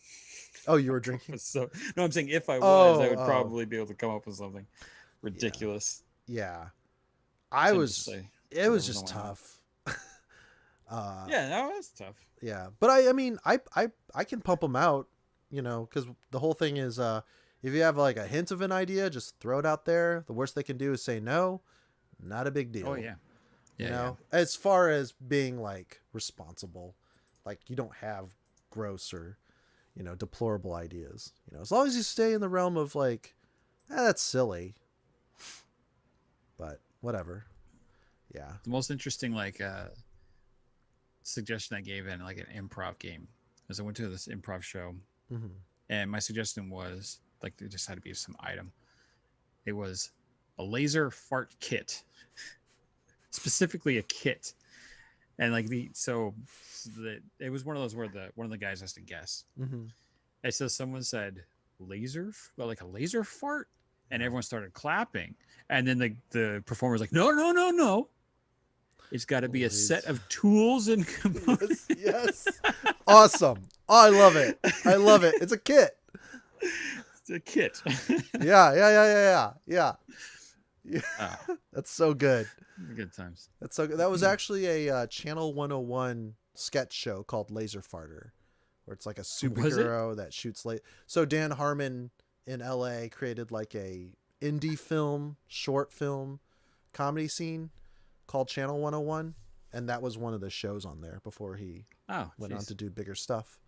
Oh, you were drinking? So no, I'm saying if I was, I would probably be able to come up with something ridiculous. Yeah. I was. It was just tough. Yeah, that was tough. Yeah, but I mean, I can pump them out, you know, because the whole thing is, if you have like a hint of an idea, just throw it out there. The worst they can do is say no. Not a big deal. Oh yeah. You know, as far as being like responsible, like you don't have gross or, you know, deplorable ideas. You know, as long as you stay in the realm of like, that's silly. But whatever. Yeah. The most interesting like suggestion I gave in like an improv game is I went to this improv show, and my suggestion was like there just had to be some item. It was a laser fart kit, specifically a kit. And like it was one of those where one of the guys has to guess. Mm-hmm. And so someone said like a laser fart, and everyone started clapping. And then the performer was like, no, no, no, no. It's got to be a set of tools and components. Yes. Awesome. Oh, I love it. I love it. It's a kit. It's a kit. Yeah. That's so good. Good times. That's so good. That was actually a Channel 101 sketch show called Laser Farter, where it's like a superhero that shoots So Dan Harmon in LA created like a indie film, short film comedy scene called Channel 101, and that was one of the shows on there before he went on to do bigger stuff.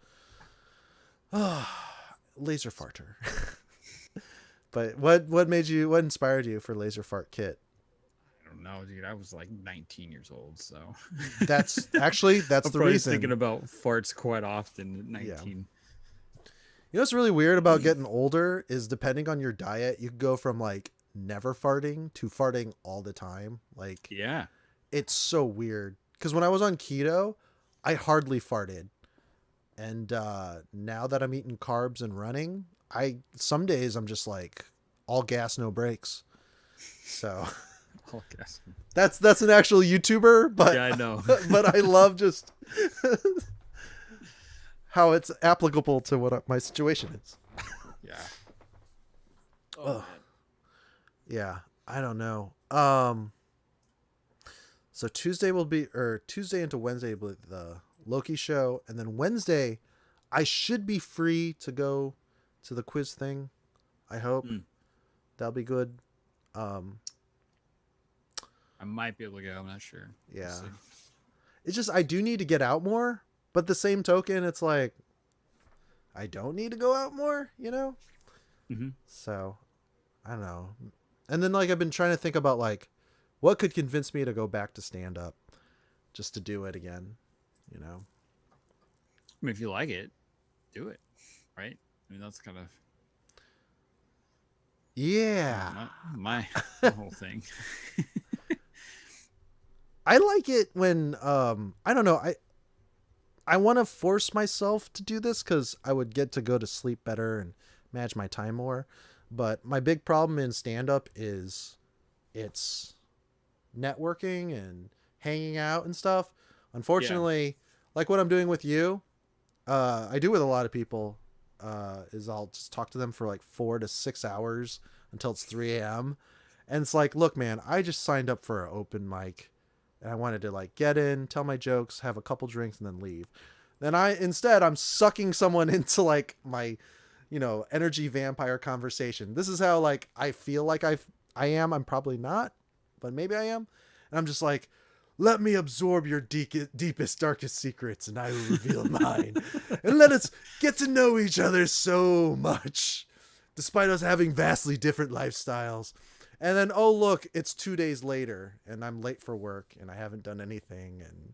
Laser Farter. But what inspired you for Laser Fart Kit? I don't know, dude. I was like 19 years old, so that's the reason. Thinking about farts quite often at 19. Yeah. You know what's really weird about getting older is depending on your diet, you go from like never farting to farting all the time. Like, yeah, it's so weird. Because when I was on keto, I hardly farted, and now that I'm eating carbs and running, some days I'm just like all gas, no brakes. So all gas. That's an actual YouTuber, but yeah, I know. But I love just how it's applicable to what my situation is. Yeah. Oh, yeah. I don't know. So Tuesday into Wednesday will be the Loki show, and then Wednesday I should be free to go to the quiz thing. I hope that'll be good. I might be able to go. I'm not sure. Yeah. It's just I do need to get out more, but the same token, it's like I don't need to go out more, you know? Mm-hmm. So I don't know. And then like I've been trying to think about like what could convince me to go back to stand up just to do it again, you know? I mean, if you like it, do it, right? I mean, that's kind of my whole thing. I like it when I don't know, I want to force myself to do this because I would get to go to sleep better and manage my time more. But my big problem in stand up is it's networking and hanging out and stuff. Unfortunately, like what I'm doing with you, I do with a lot of people, is I'll just talk to them for like 4 to 6 hours until it's 3 a.m. And it's like, look, man, I just signed up for an open mic and I wanted to like get in, tell my jokes, have a couple drinks and then leave. Then I'm sucking someone into like my, energy vampire conversation. This is how like I feel like I am. I'm probably not, but maybe I am. And I'm just like, let me absorb your deepest, darkest secrets and I will reveal mine. And let us get to know each other so much, despite us having vastly different lifestyles. And then, oh, look, it's 2 days later and I'm late for work and I haven't done anything. And,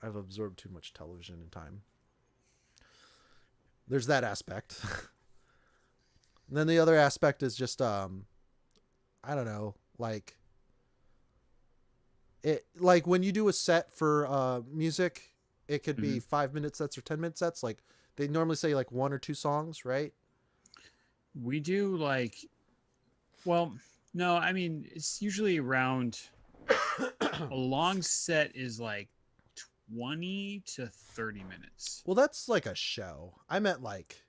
I've absorbed too much television and time. There's that aspect. And then the other aspect is just, I don't know, like when you do a set for music, it could be 5-minute sets or 10-minute sets. Like they normally say like 1 or 2 songs, right? We do like, well, no, I mean, it's usually around a long set is like 20 to 30 minutes. Well, that's like a show. I meant like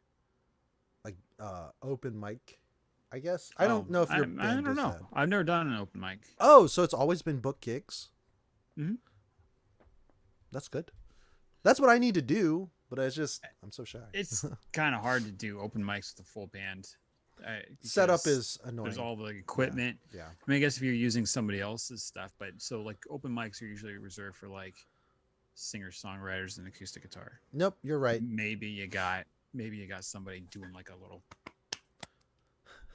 open mic, I guess. I don't know if you're I don't know. I've never done an open mic. Oh, so it's always been book gigs. Mm-hmm. That's good. That's what I need to do, but I'm so shy. It's kind of hard to do open mics with a full band. Setup is annoying. There's all the equipment. Yeah. I mean, I guess if you're using somebody else's stuff, but so like open mics are usually reserved for like singer-songwriters and acoustic guitar. Nope, you're right. Maybe you got somebody doing like a little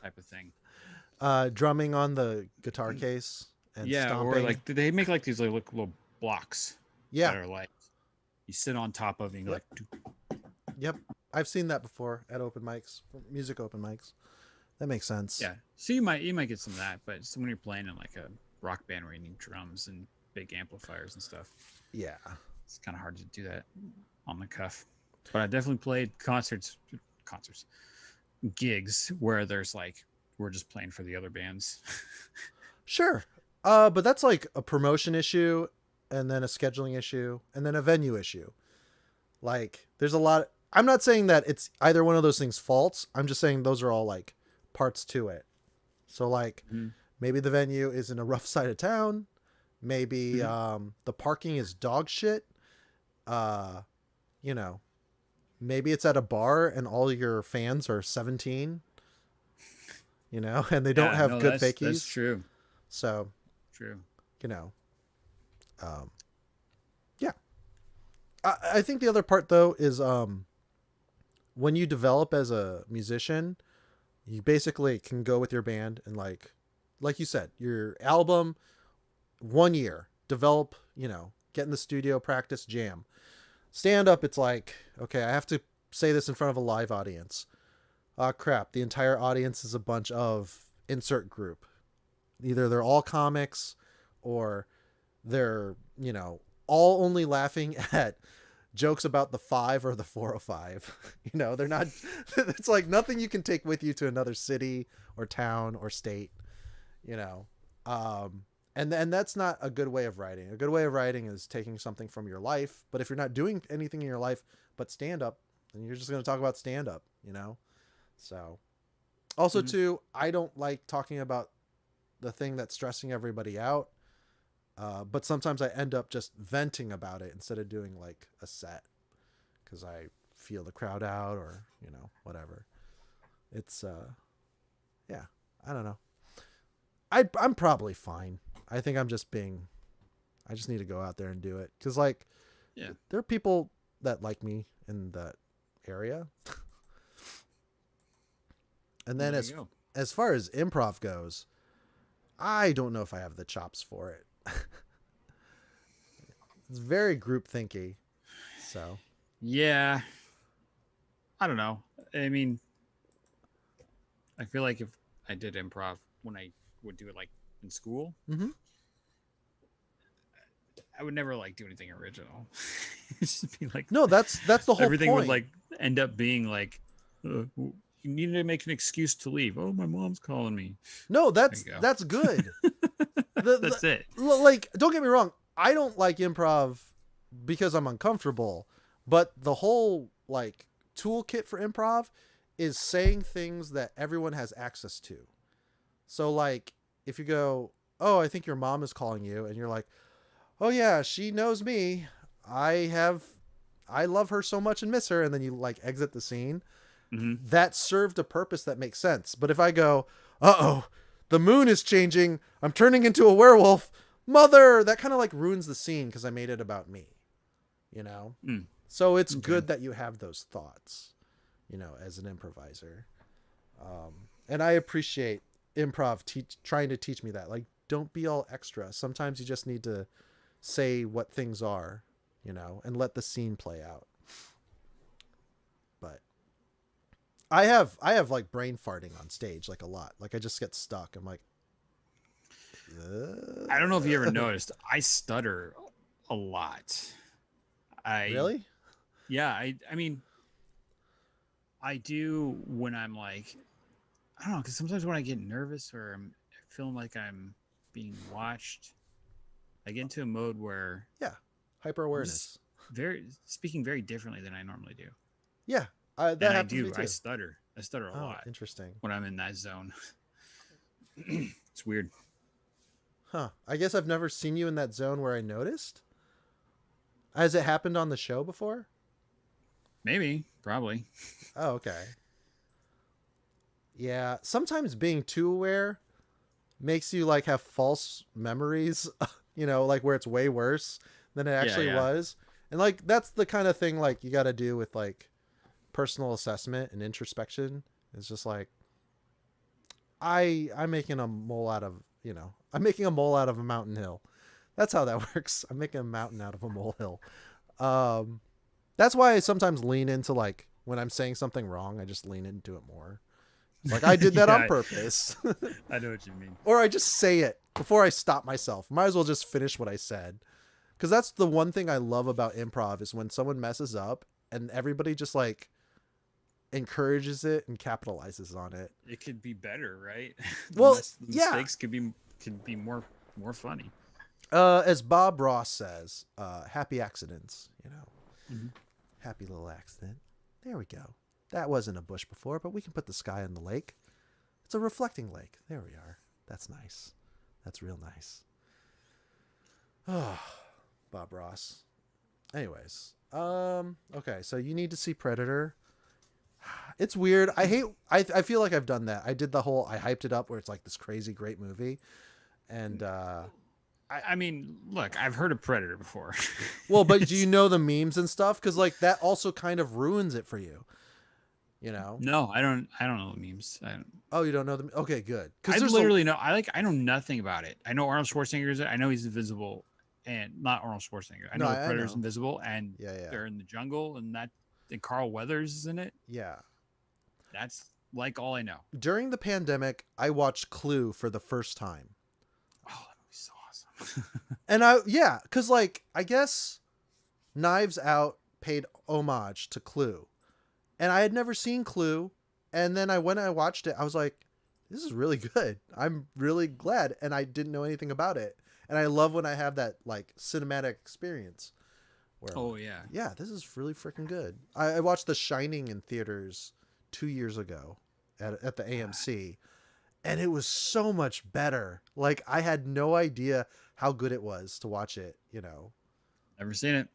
type of thing. Drumming on the guitar case and stomping. Or like they make like these like little blocks. Yeah. That are like you sit on top of it and you're like. Yep, I've seen that before at open mics, music open mics. That makes sense. Yeah. So you might get some of that, but when you're playing in like a rock band where you need drums and big amplifiers and stuff, Yeah. it's kind of hard to do that on the cuff. But I definitely played concerts, gigs where there's like we're just playing for the other bands. Sure. But that's like a promotion issue, and then a scheduling issue, and then a venue issue. Like, there's a lot. I'm not saying that it's either one of those things faults. I'm just saying those are all like parts to it. So like, Mm-hmm. maybe the venue is in a rough side of town. Maybe Mm-hmm. the parking is dog shit. Uh, you know, maybe it's at a bar and all your fans are 17. You know, and they don't Yeah, have no, good that's fakies. true. So True. you know, um, yeah. I think the other part though is when you develop as a musician, you basically can go with your band and like you said, your album 1 year, develop, get in the studio, practice, jam. Stand up, it's like, okay, I have to say this in front of a live audience. Ah, crap, the entire audience is a bunch of insert group. Either they're all comics or they're, all only laughing at jokes about the 5 or the 405. They're not, it's like nothing you can take with you to another city or town or state, you know. And that's not a good way of writing. A good way of writing is taking something from your life. But if you're not doing anything in your life but stand up, then you're just going to talk about stand up, So also Mm-hmm. too, I don't like talking about the thing that's stressing everybody out. But sometimes I end up just venting about it instead of doing like a set because I feel the crowd out or, whatever. It's, yeah, I don't know. I'm probably fine. I think I just need to go out there and do it. Cause like Yeah. there are people that like me in that area. And then There you go. as far as improv goes, I don't know if I have the chops for it. It's very group thinky. So Yeah. I don't know. I mean, I feel like if I did improv when I would do it like in school, mm-hmm. I would never like do anything original. It's just be like No, that's the whole everything would point. like end up being like you need to make an excuse to leave. Oh, my mom's calling me. No, There you go. that's good. That's it. Like, don't get me wrong. I don't like improv because I'm uncomfortable, but the whole like toolkit for improv is saying things that everyone has access to. So like, if you go, "Oh, I think your mom is calling you," and you're like, "Oh yeah, she knows me. I love her so much and miss her," and then you like exit the scene. Mm-hmm. That served a purpose that makes sense. But if I go, "Uh-oh, the moon is changing. I'm turning into a werewolf." Mother, that kind of like ruins the scene because I made it about me, you know? Mm. So it's Okay. good that you have those thoughts, as an improviser. And I appreciate improv trying to teach me that. Like, don't be all extra. Sometimes you just need to say what things are, and let the scene play out. But I have like brain farting on stage, like a lot. Like I just get stuck. I'm like, I don't know if you ever noticed, I stutter a lot. Really? Yeah, I mean, I do when I'm like, I don't know, because sometimes when I get nervous or I'm feeling like I'm being watched, I get into a mode where Yeah. Hyper I'm awareness. just speaking very differently than I normally do. Yeah. That And happens to me too. I stutter. I stutter a Oh, lot interesting. when I'm in that zone. It's weird. Huh. I guess I've never seen you in that zone where I noticed. Has it happened on the show before? Maybe, probably. Oh, okay. Yeah. Sometimes being too aware makes you like have false memories, like where it's way worse than it Yeah, actually yeah. was. And like that's the kind of thing like you got to do with like personal assessment and introspection. It's just like I'm making a mole out of, I'm making a mole out of a mountain hill. That's how that works. I'm making a mountain out of a molehill. Um, that's why I sometimes lean into like when I'm saying something wrong, I just lean into it more, It's like I did that on Yeah, purpose. I know what you mean. Or I just say it before I stop myself. Might as well just finish what I said. Because that's the one thing I love about improv is when someone messes up and everybody just like encourages it and capitalizes on it. It could be better, right? Well, The yeah. mistakes could be more funny. As Bob Ross says, happy accidents, you know, Mhm. happy little accident. There we go. That wasn't a bush before, but we can put the sky in the lake. It's a reflecting lake. There we are. That's nice. That's real nice. Oh, Bob Ross. Anyways, okay, so you need to see Predator. It's weird. I feel like I've done that. I did the whole I hyped it up where it's like this crazy great movie. And I mean, look, I've heard of Predator before. well, but do you know the memes and stuff? Because like that also kind of ruins it for you. You know? No, I don't. I don't know the memes. Oh, you don't know them? Okay, good. I Because there's a literally know. I know nothing about it. I know Arnold Schwarzenegger is it. I know he's invisible, and not Arnold Schwarzenegger. I no, know the I Predator's know. invisible, and Yeah, yeah, they're in the jungle, and that and Carl Weathers is in it. yeah. That's like all I know. During the pandemic, I watched Clue for the first time, Oh, that movie's so awesome. and because like I guess Knives Out paid homage to Clue, and I had never seen Clue, and then when I watched it, I was like, this is really good. I'm really glad, and I didn't know anything about it, and I love when I have that like cinematic experience. Where I'm Oh like, yeah. yeah, this is really freaking good. I watched The Shining in theaters 2 years ago at the AMC, and it was so much better. Like I had no idea how good it was to watch it. You know, Never seen it.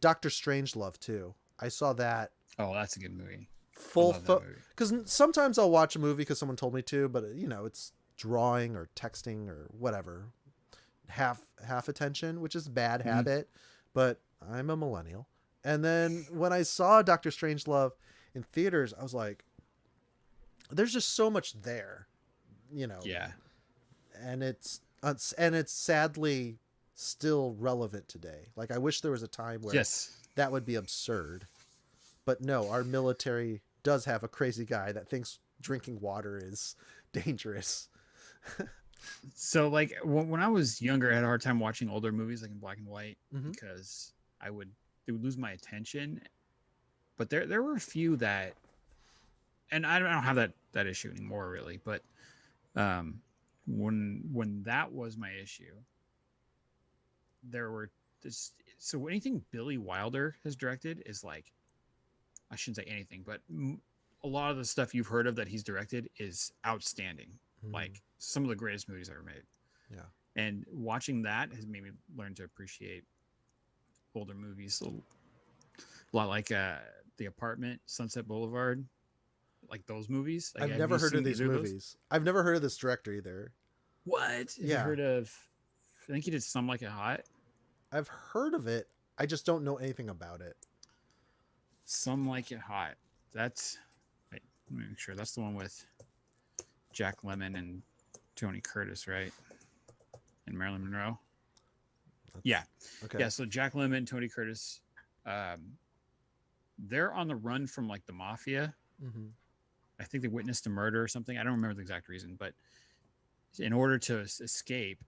Doctor Strangelove too. I saw that Oh, that's a good movie. I full love that movie. because sometimes I'll watch a movie because someone told me to, but you know it's drawing or texting or whatever, half attention, which is a bad Mhm. habit, but I'm a millennial. And then when I saw Doctor Strangelove in theaters, I was like, there's just so much there, you know, Yeah. and it's sadly still relevant today. Like I wish there was a time where Yes. that would be absurd. But no, our military does have a crazy guy that thinks drinking water is dangerous. So like when I was younger, I had a hard time watching older movies like in black and white Mhm. because it would lose my attention. But there were a few that, and I don't have that issue anymore really. But um, when that was my issue, there were this. So anything Billy Wilder has directed is like, I shouldn't say anything, but a lot of the stuff you've heard of that he's directed is outstanding. Like some of the greatest movies ever made. Yeah. And watching that has made me learn to appreciate older movies a lot like The Apartment, Sunset Boulevard, like those movies. Like, I've have never you heard of seen these either of those? movies. I've never heard of this director either. What? Have you Yeah. heard of? I think he did Some Like It Hot. I've heard of it. I just don't know anything about it. Some Like It Hot. That's. Wait, let me make sure. That's the one with Jack Lemmon and Tony Curtis, right? And Marilyn Monroe. Yeah. Okay. Yeah. So Jack Lemmon and Tony Curtis, they're on the run from like the mafia. Mm-hmm. I think they witnessed a murder or something. I don't remember the exact reason, but in order to escape,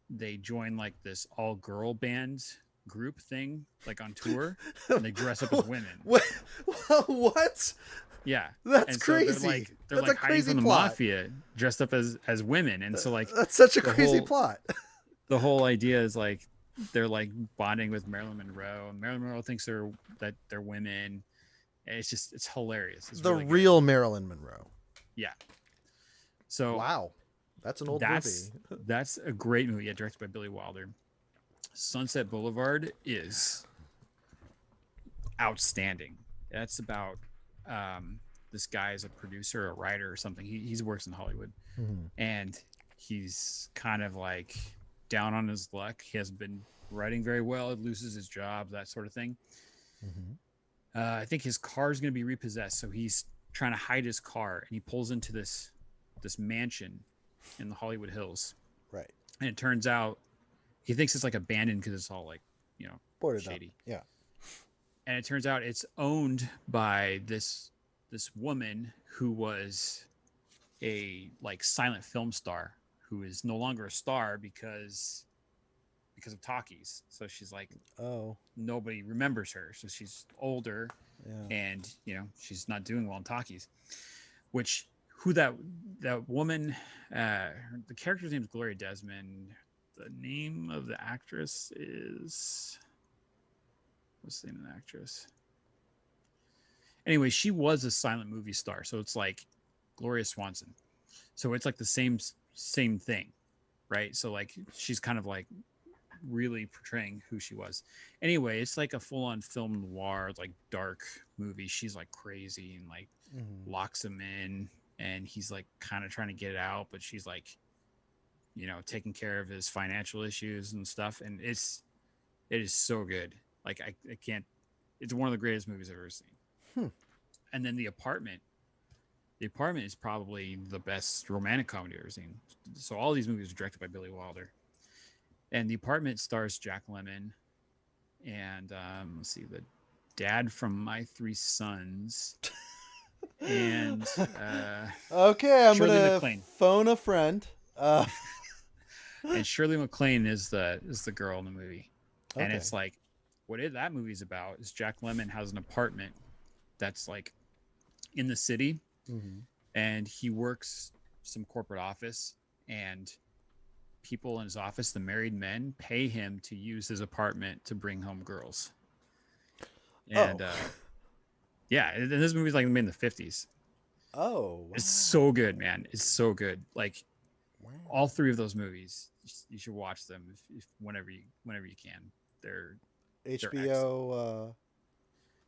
they join like this all-girl band group thing, like on tour, and they dress up as women. What? Yeah, That's and crazy. So they're That's like a hiding crazy from the plot. mafia, dressed up as women, and so like that's such a the crazy whole- plot. the whole idea is like they're like bonding with Marilyn Monroe, and Marilyn Monroe thinks they're women. And it's hilarious. It's The really good. real Marilyn Monroe. Yeah. So Wow, that's an old movie. That's a great movie. Yeah, directed by Billy Wilder. Sunset Boulevard is outstanding. That's about this guy is a producer, a writer, or something. He works in Hollywood, Mhm. and he's kind of like down on his luck. He hasn't been writing very well. Loses his job, that sort of thing. Mhm. I think his car is going to be repossessed, so he's trying to hide his car, and he pulls into this mansion in the Hollywood Hills. Right. And it turns out he thinks it's like abandoned because it's all like, you know, Boarded shady. up. Yeah. And it turns out it's owned by this woman who was a like silent film star who is no longer a star because of talkies. So she's like Oh, nobody remembers her. So she's older yeah. and she's not doing well in talkies. Which who that woman? The character's name is Gloria Desmond. The name of the actress is what's the name of the actress? Anyway, she was a silent movie star, so it's like Gloria Swanson. So it's like the same thing, right? So like she's kind of like really portraying who she was. Anyway, it's like a full-on film noir, like dark movie. She's like crazy and like Mm-hmm. locks him in, and he's like kind of trying to get it out, but she's like, taking care of his financial issues and stuff. And it is so good. Like I can't. It's one of the greatest movies I've ever seen. Hmm. And then The Apartment. The Apartment is probably the best romantic comedy I've ever seen. So all these movies are directed by Billy Wilder. And The Apartment stars Jack Lemmon and let's see, the dad from My Three Sons and Okay, I'm Shirley gonna MacLaine. phone a friend. And Shirley MacLaine is the girl in the movie. And Okay. it's like that movie's about is Jack Lemmon has an apartment that's like in the city, Mm-hmm. and he works some corporate office, and people in his office, the married men, pay him to use his apartment to bring home girls. And yeah, and this movie's like made in the 50s. Oh, wow. It's so good, man. It's so good. Like Wow. all three of those movies, you should watch them if whenever you can. They're HBO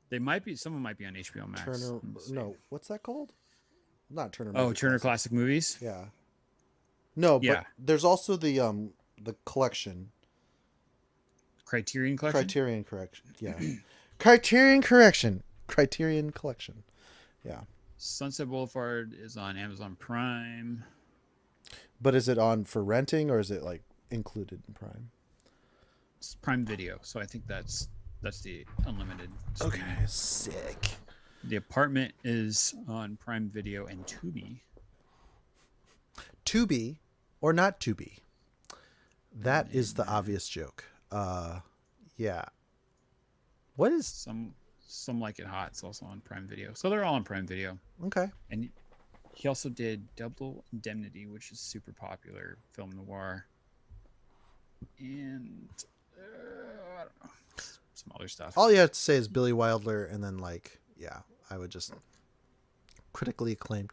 they might be, some of them might be on HBO Max. Turner. No, what's that called? Not Turner. Oh, Movie Turner Classics. Classic Movies. Yeah. No, but Yeah. there's also the collection. Criterion Collection. Criterion Correction. Yeah. Criterion Correction. Criterion Collection. Yeah. Sunset Boulevard is on Amazon Prime. But is it on for renting or is it like included in Prime? It's Prime Video, so I think that's the unlimited streaming. Okay, sick. The Apartment is on Prime Video and Tubi. To be or not to be? That is the obvious joke. Yeah. What is Some Like It Hot. It's also on Prime Video, so they're all on Prime Video. okay? And he also did Double Indemnity, which is super popular film noir, and I don't know, some other stuff. All you have to say is Billy Wilder, and then like, yeah, I would just critically acclaimed.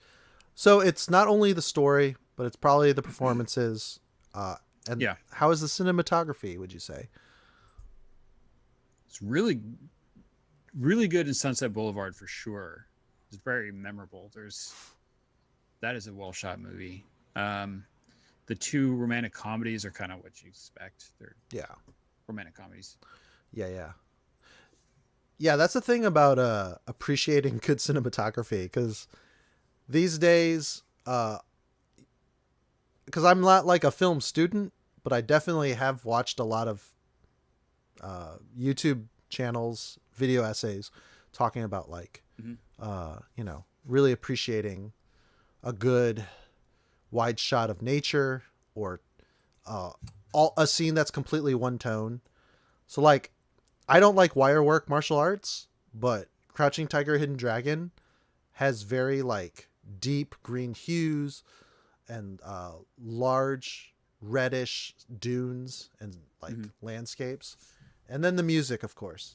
So it's not only the story, but it's probably the performances. And Yeah. how is the cinematography? Would you say? It's really, really good in Sunset Boulevard for sure. It's very memorable. That is a well shot movie. The two romantic comedies are kind of what you expect. They're Yeah. romantic comedies. Yeah. Yeah, that's the thing about appreciating good cinematography, because these days, because I'm not like a film student, but I definitely have watched a lot of YouTube channels, video essays talking about like, really appreciating a good wide shot of nature or a scene that's completely one tone. So like, I don't like wire work martial arts, but Crouching Tiger, Hidden Dragon has very like deep green hues and large reddish dunes and like landscapes, and then the music, of course.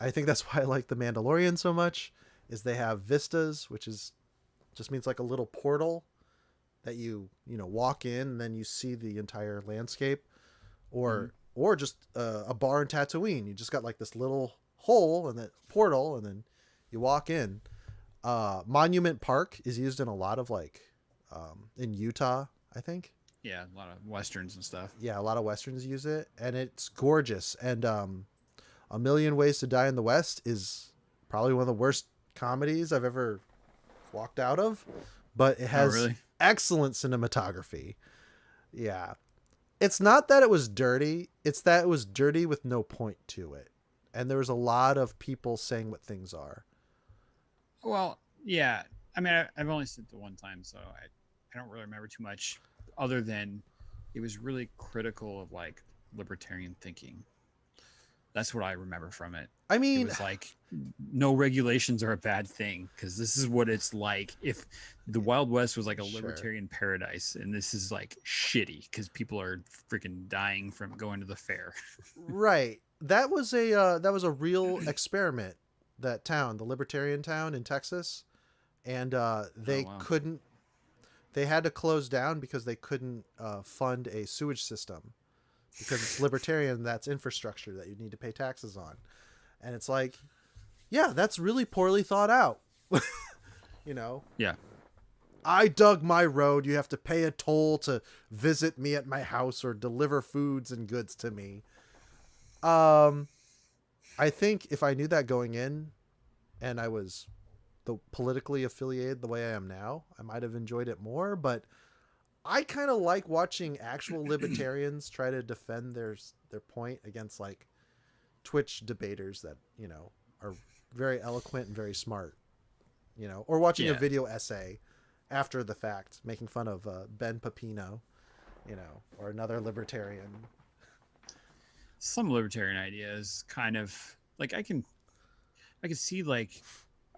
I think that's why I like The Mandalorian so much. Is they have vistas, which is just means like a little portal that you walk in and then you see the entire landscape, or just a bar in Tatooine. You just got like this little hole and that portal, and then you walk in. Monument Park is used in a lot of like in Utah, I think. Yeah, a lot of westerns and stuff. Yeah, a lot of westerns use it, and it's gorgeous. And A Million Ways to Die in the West is probably one of the worst comedies I've ever walked out of, but it has really? excellent cinematography. Yeah. It's not that it was dirty, it's that it was dirty with no point to it. And there was a lot of people saying what things are. Well, Yeah, I mean, I've only seen it one time, so I don't really remember too much, other than it was really critical of like libertarian thinking. That's what I remember from it. I It mean, was like no regulations are a bad thing because this is what it's like if the Wild West was like a sure. libertarian paradise, and this is like shitty because people are freaking dying from going to the fair. Right. That was a real experiment. That town, the libertarian town in Texas, and Oh they wow. couldn't. They had to close down because they couldn't fund a sewage system because it's libertarian. That's infrastructure that you need to pay taxes on, and it's like, yeah, that's really poorly thought out. you know, Yeah. I dug my road. You have to pay a toll to visit me at my house or deliver foods and goods to me. Um, I think if I knew that going in, and I was the politically affiliated the way I am now, I might have enjoyed it more. But I kind of like watching actual libertarians try to defend their point against like Twitch debaters that are very eloquent and very smart. Or watching a Yeah. video essay after the fact making fun of Ben Papino, or another libertarian. Some libertarian ideas kind of like I can see like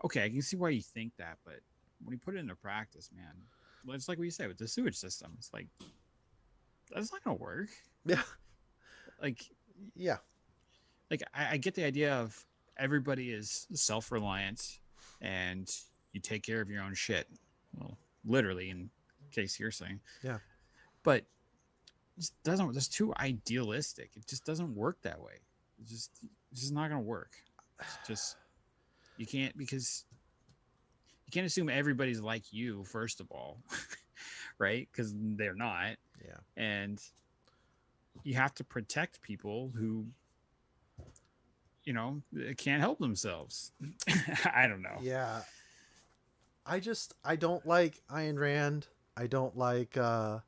okay, I can see why you think that, but when you put it into practice, man, it's like what you say with the sewage system. It's like that's not gonna work. Yeah, Like yeah, I get the idea of everybody is self-reliant and you take care of your own shit. Well, literally in case you're saying, yeah. but it just doesn't. That's too idealistic. It just doesn't work that way. It's just not gonna work. It's just you can't because you can't assume everybody's like you first of all, right? Because they're not, Yeah. and you have to protect people who can't help themselves. I don't know. Yeah. I don't like Ayn Rand. I don't like there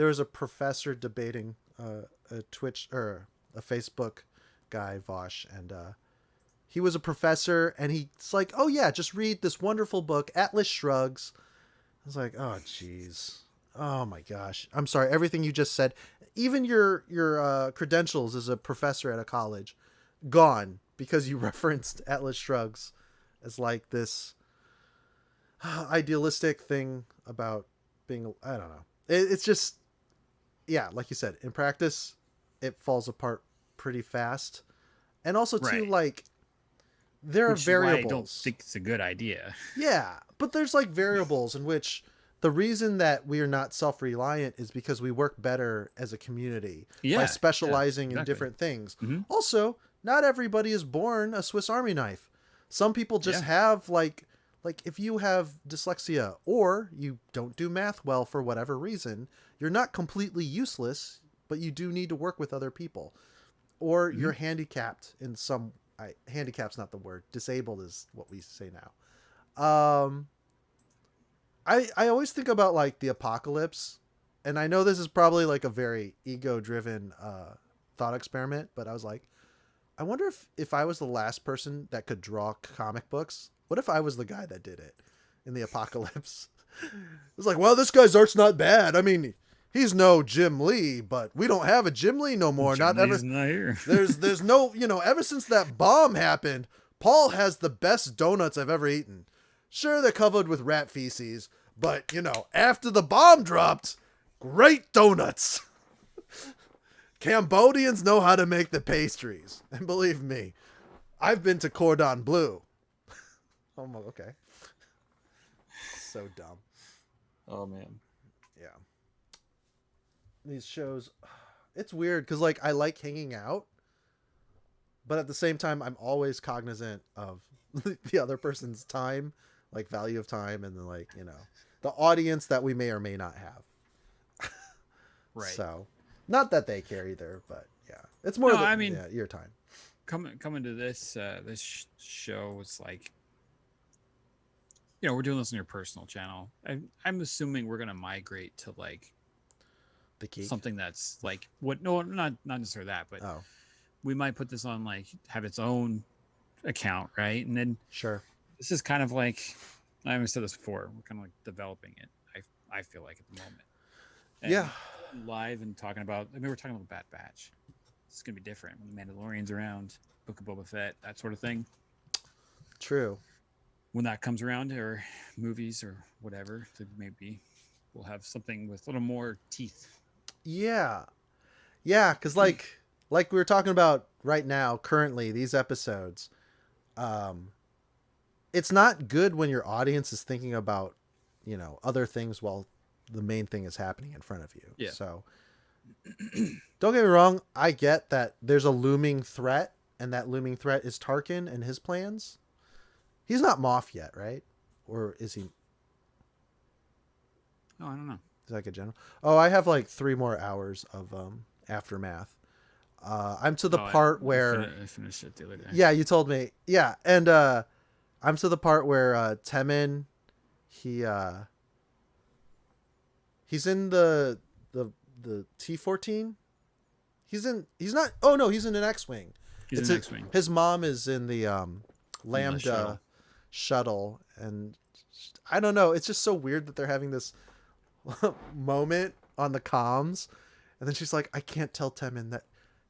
was a professor debating a Twitch or a Facebook guy, Vosh, and he was a professor and he's like, "Oh yeah, just read this wonderful book, Atlas Shrugs." I was like, "Oh jeez. Oh my gosh. I'm sorry. Everything you just said, even your credentials as a professor at a college, gone because you referenced Atlas Shrugs as like this idealistic thing about being, I don't know. It's just, yeah, like you said, in practice it falls apart pretty fast. And also too, Right. like, there are Which is why I don't variables. think it's a good idea. Yeah, but there's like variables in which the reason that we are not self-reliant is because we work better as a community by Yeah. Yeah. specializing in Exactly. different things. Hmm. Also, not everybody is born a Swiss Army knife. Some people just Yeah. have like if you have dyslexia or you don't do math well for whatever reason, you're not completely useless, but you do need to work with other people. Or Hmm. you're handicapped in some handicap's not the word. Disabled is what we say now. Um, I always think about like the apocalypse, and I know this is probably like a very ego driven thought experiment, but I was like, I wonder if I was the last person that could draw comic books. What if I was the guy that did it in the apocalypse? It's like, well, this guy's art's not bad. I mean, he's no Jim Lee, but we don't have a Jim Lee no more. Not ever. Lee's not here. There's no, ever since that bomb happened, Paul has the best donuts I've ever eaten. Sure, they're covered with rat feces, but after the bomb dropped, great donuts. Cambodians know how to make the pastries, and believe me, I've been to Cordon Bleu. Oh, okay. So dumb. Oh man. Yeah. These shows, it's weird because like I like hanging out, but at the same time I'm always cognizant of the other person's time, like value of time, and then like the audience that we may or may not have. Right. So not that they care either, but yeah, it's more No, I mean, your time. coming to this show, it's like we're doing this on your personal channel. I'm assuming we're gonna migrate to like The key. something that's like what? No, not necessarily that, but Oh, we might put this on like have its own account, right? And then sure. this is kind of like I haven't said this before. We're kind of like developing it. I feel like at the moment. Yeah, And going live and talking about. I mean, we're talking about the Bad Batch. It's gonna be different when the Mandalorian's around, Book of Boba Fett, that sort of thing. true. When that comes around, or movies or whatever, so maybe we'll have something with a little more teeth. Yeah, yeah, because like we were talking about right now, currently these episodes, um, it's not good when your audience is thinking about, other things while the main thing is happening in front of you. Yeah. So don't get me wrong, I get that there's a looming threat, and that looming threat is Tarkin and his plans. He's not Moff yet, right? Or is he? Oh, I don't know. Is that a general? Oh, I have like 3 more hours of aftermath. I'm to the Oh, part where I finished it the other day. yeah, you told me. Yeah, and I'm to the part where Temin, he he's in the T-14. He's not. Oh no, he's in an X-wing. He's It's in X-wing. his mom is in the Lambda shuttle. shuttle, and I don't know. It's just so weird that they're having this moment on the comms, and then she's like, I can't tell Temin that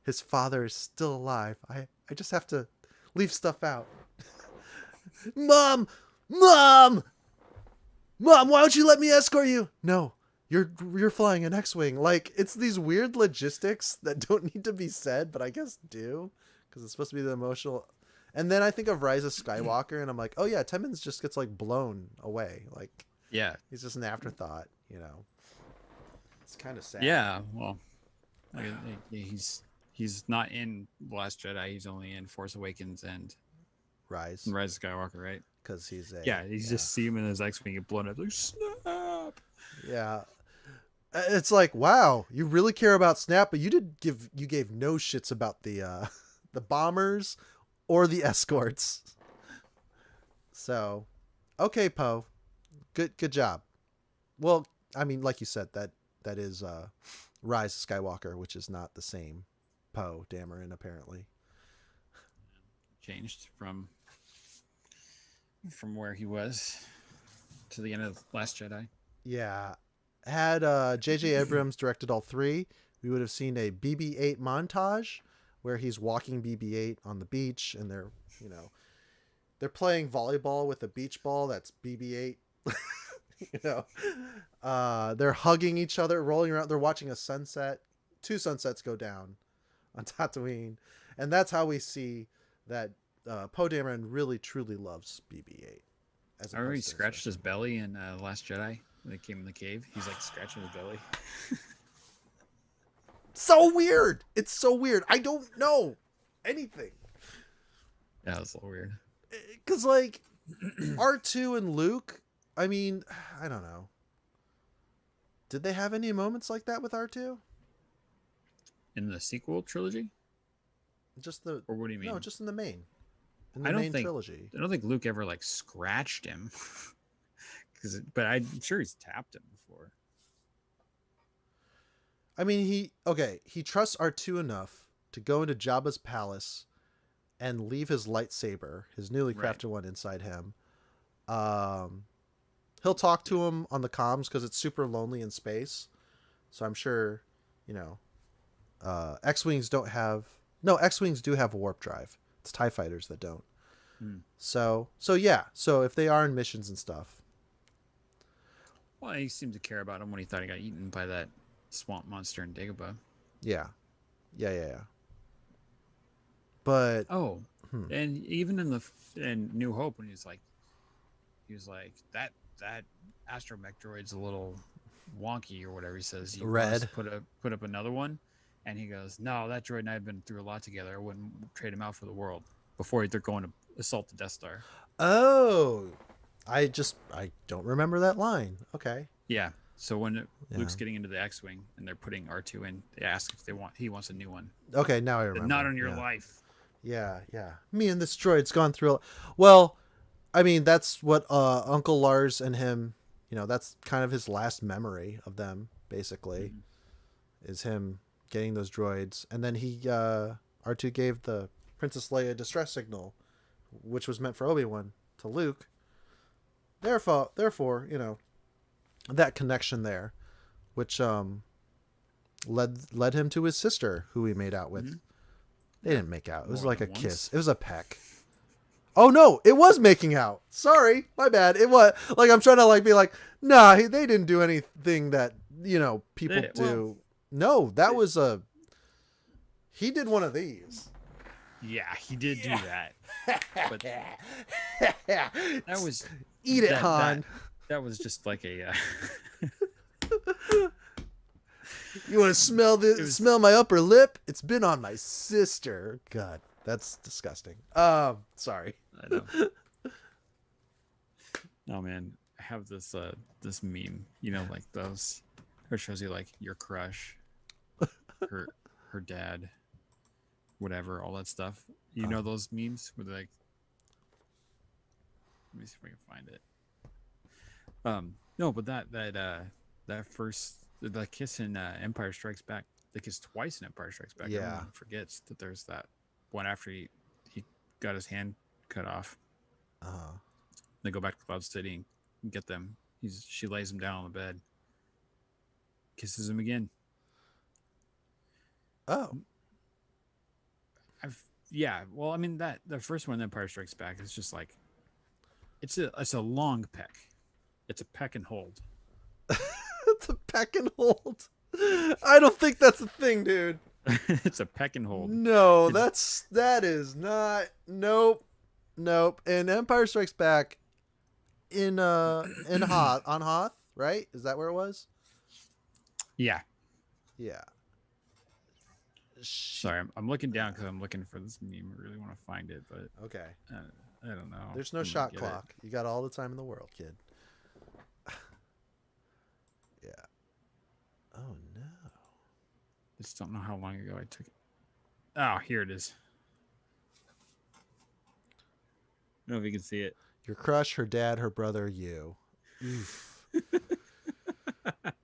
his father is still alive. I just have to leave stuff out. Mom, mom, mom, why don't you let me escort you? No, you're flying an X-wing. Like, it's these weird logistics that don't need to be said, but I guess do, because it's supposed to be the emotional. And then I think of Rise of Skywalker, and I'm like, oh yeah, Temin just gets like blown away. Like, Yeah. he's just an afterthought. It's kind of sad. Yeah. Well, he's not in The Last Jedi. He's only in Force Awakens and Rise, Rise of Skywalker, right? because he's a Yeah. He's just see him in his X-wing get blown up. Like snap. yeah. It's like, wow, you really care about Snap, but you gave no shits about the the bombers or the escorts. So, okay, Poe, good job. Well, I mean, like you said, that is Rise of Skywalker, which is not the same Poe Dameron apparently. Changed from where he was to the end of Last Jedi. Yeah, had J.J. Abrams directed all three, we would have seen a BB-8 montage where he's walking BB-8 on the beach, and they're playing volleyball with a beach ball that's BB-8. They're hugging each other, rolling around. They're watching a sunset. 2 sunsets go down on Tatooine, and that's how we see that Poe Dameron really truly loves BB-8. I remember he scratched his belly in Last Jedi when they came in the cave. He's like scratching his belly. So weird. It's so weird. I don't know anything. Yeah, that's a little weird. Because like R2 and Luke, I mean, I don't know. Did they have any moments like that with R2? In the sequel trilogy? Just the Or what do you mean? No, just in the main. In I the don't main think trilogy. I don't think Luke ever like scratched him. But I'm sure he's tapped him before. I mean, he trusts R2 enough to go into Jabba's palace and leave his lightsaber, his newly crafted one, inside him. He'll talk to him on the comms because it's super lonely in space. So I'm sure, X-Wings don't have... No, X-Wings do have a warp drive. It's TIE fighters that don't. So yeah. So if they are in missions and stuff. Well, he seemed to care about him when he thought he got eaten by that swamp monster in Dagobah. Yeah. But and even in New Hope, when he was like that astromech droid's a little wonky or whatever he says. You red. Put up another one, and he goes, "No, that droid and I have been through a lot together. I wouldn't trade him out for the world." Before they're going to assault the Death Star. Oh, I don't remember that line. Okay. Yeah. So when Luke's getting into the X-wing and they're putting R2 in, they ask if he wants a new one. Okay, now I remember. Not on your life. Yeah. Me and this droid's gone through. Well, I mean, that's what Uncle Lars and him. That's kind of his last memory of them. Basically, is him getting those droids, and then R2 gave the Princess Leia distress signal, which was meant for Obi-Wan, to Luke. therefore, that connection there, which led him to his sister, who he made out with. Mm-hmm. They didn't make out. It was More like a than kiss. once. It was a peck. Oh no, it was making out. Sorry, my bad. It was like I'm trying to like be like, nah, they didn't do anything that people do. No, that was a. He did one of these. Yeah, he did do that. But that was Eat it, Han. That was just like a. You want to smell my upper lip? It's been on my sister. God, that's disgusting. Sorry. I know. Oh man, I have this this meme. Like those. It shows you like your crush, her dad, whatever, all that stuff. You know those memes where they're like. Let me see if I can find it. No, but that first the kiss in Empire Strikes Back, the kiss twice in Empire Strikes Back. Yeah. Everyone forgets that there's that one after he got his hand cut off. They go back to Cloud City and get them. She lays him down on the bed, kisses him again. Oh. Yeah. Well, I mean that the first one, Empire Strikes Back, is just like it's a long peck. It's a peck and hold. It's a peck and hold. I don't think that's a thing, dude. It's a peck and hold. No, that is not. Nope. And Empire Strikes Back in Hoth, on Hoth, right? Is that where it was? Yeah. Yeah. Sorry, I'm looking down because I'm looking for this meme. I really want to find it, but okay. I don't know. There's no shot clock. You got all the time in the world, kid. Yeah. Oh no. I just don't know how long ago I took it. Oh, here it is. I don't know if you can see it. Your crush, her dad, her brother, you. Oof.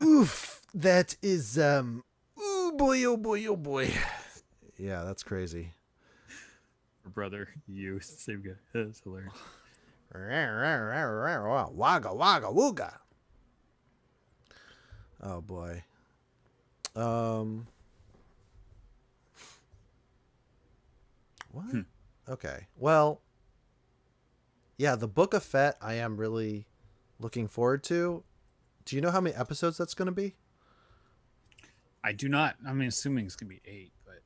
Oof. That is ooh boy, oh boy, oh boy. Yeah, that's crazy. Her brother, you. Same guy. That's hilarious. Wagga wagga wooga. Oh boy. What? Okay. Well, yeah, the Book of Fett I am really looking forward to. Do you know how many episodes that's going to be? I do not. I mean, assuming it's going to be 8, but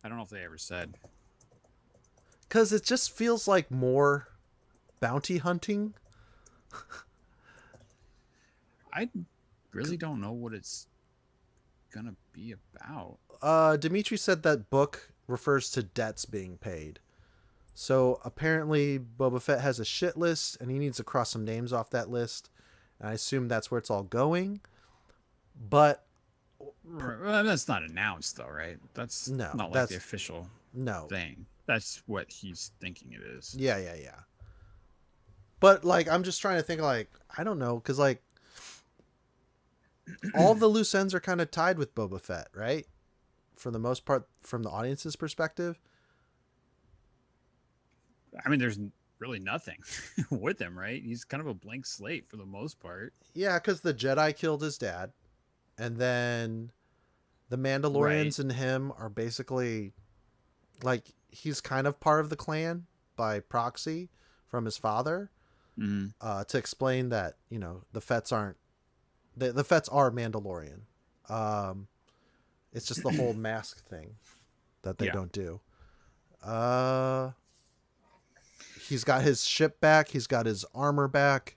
I don't know if they ever said. Because it just feels like more bounty hunting. I really don't know what it's going to be about. Dimitri said that book refers to debts being paid. So apparently Boba Fett has a shit list and he needs to cross some names off that list. And I assume that's where it's all going. But Well, that's not announced, though, right? That's not like the official thing. That's what he's thinking it is. Yeah. But, like, I'm just trying to think, like, I don't know, because, like, all the loose ends are kind of tied with Boba Fett, right? For the most part, from the audience's perspective. I mean, there's really nothing with him, right? He's kind of a blank slate for the most part. Yeah, because the Jedi killed his dad. And then the Mandalorians and him are basically, like, he's kind of part of the clan by proxy from his father. Mm-hmm. To explain that, the Fets aren't... The Fets are Mandalorian. It's just the whole mask thing that they don't do. He's got his ship back. He's got his armor back.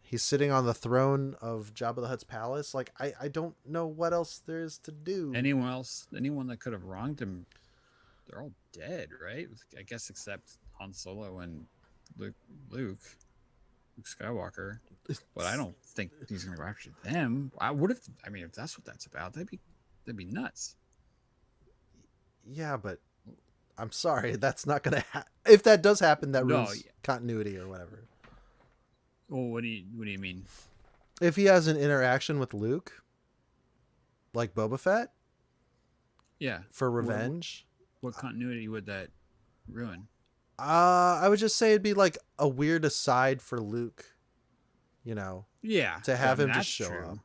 He's sitting on the throne of Jabba the Hutt's palace. Like, I don't know what else there is to do. Anyone that could have wronged him, they're all dead, right? I guess except Han Solo and Luke Skywalker. But I don't think he's going to go after them. If that's what that's about, that'd be nuts. Yeah, but I'm sorry, that's not going to if that does happen, that ruins continuity or whatever. Well, what do you mean? If he has an interaction with Luke, like Boba Fett, yeah, for revenge, what continuity would that ruin? I would just say it'd be like a weird aside for Luke, you know, Yeah, to well, I have mean him just that's show up. true.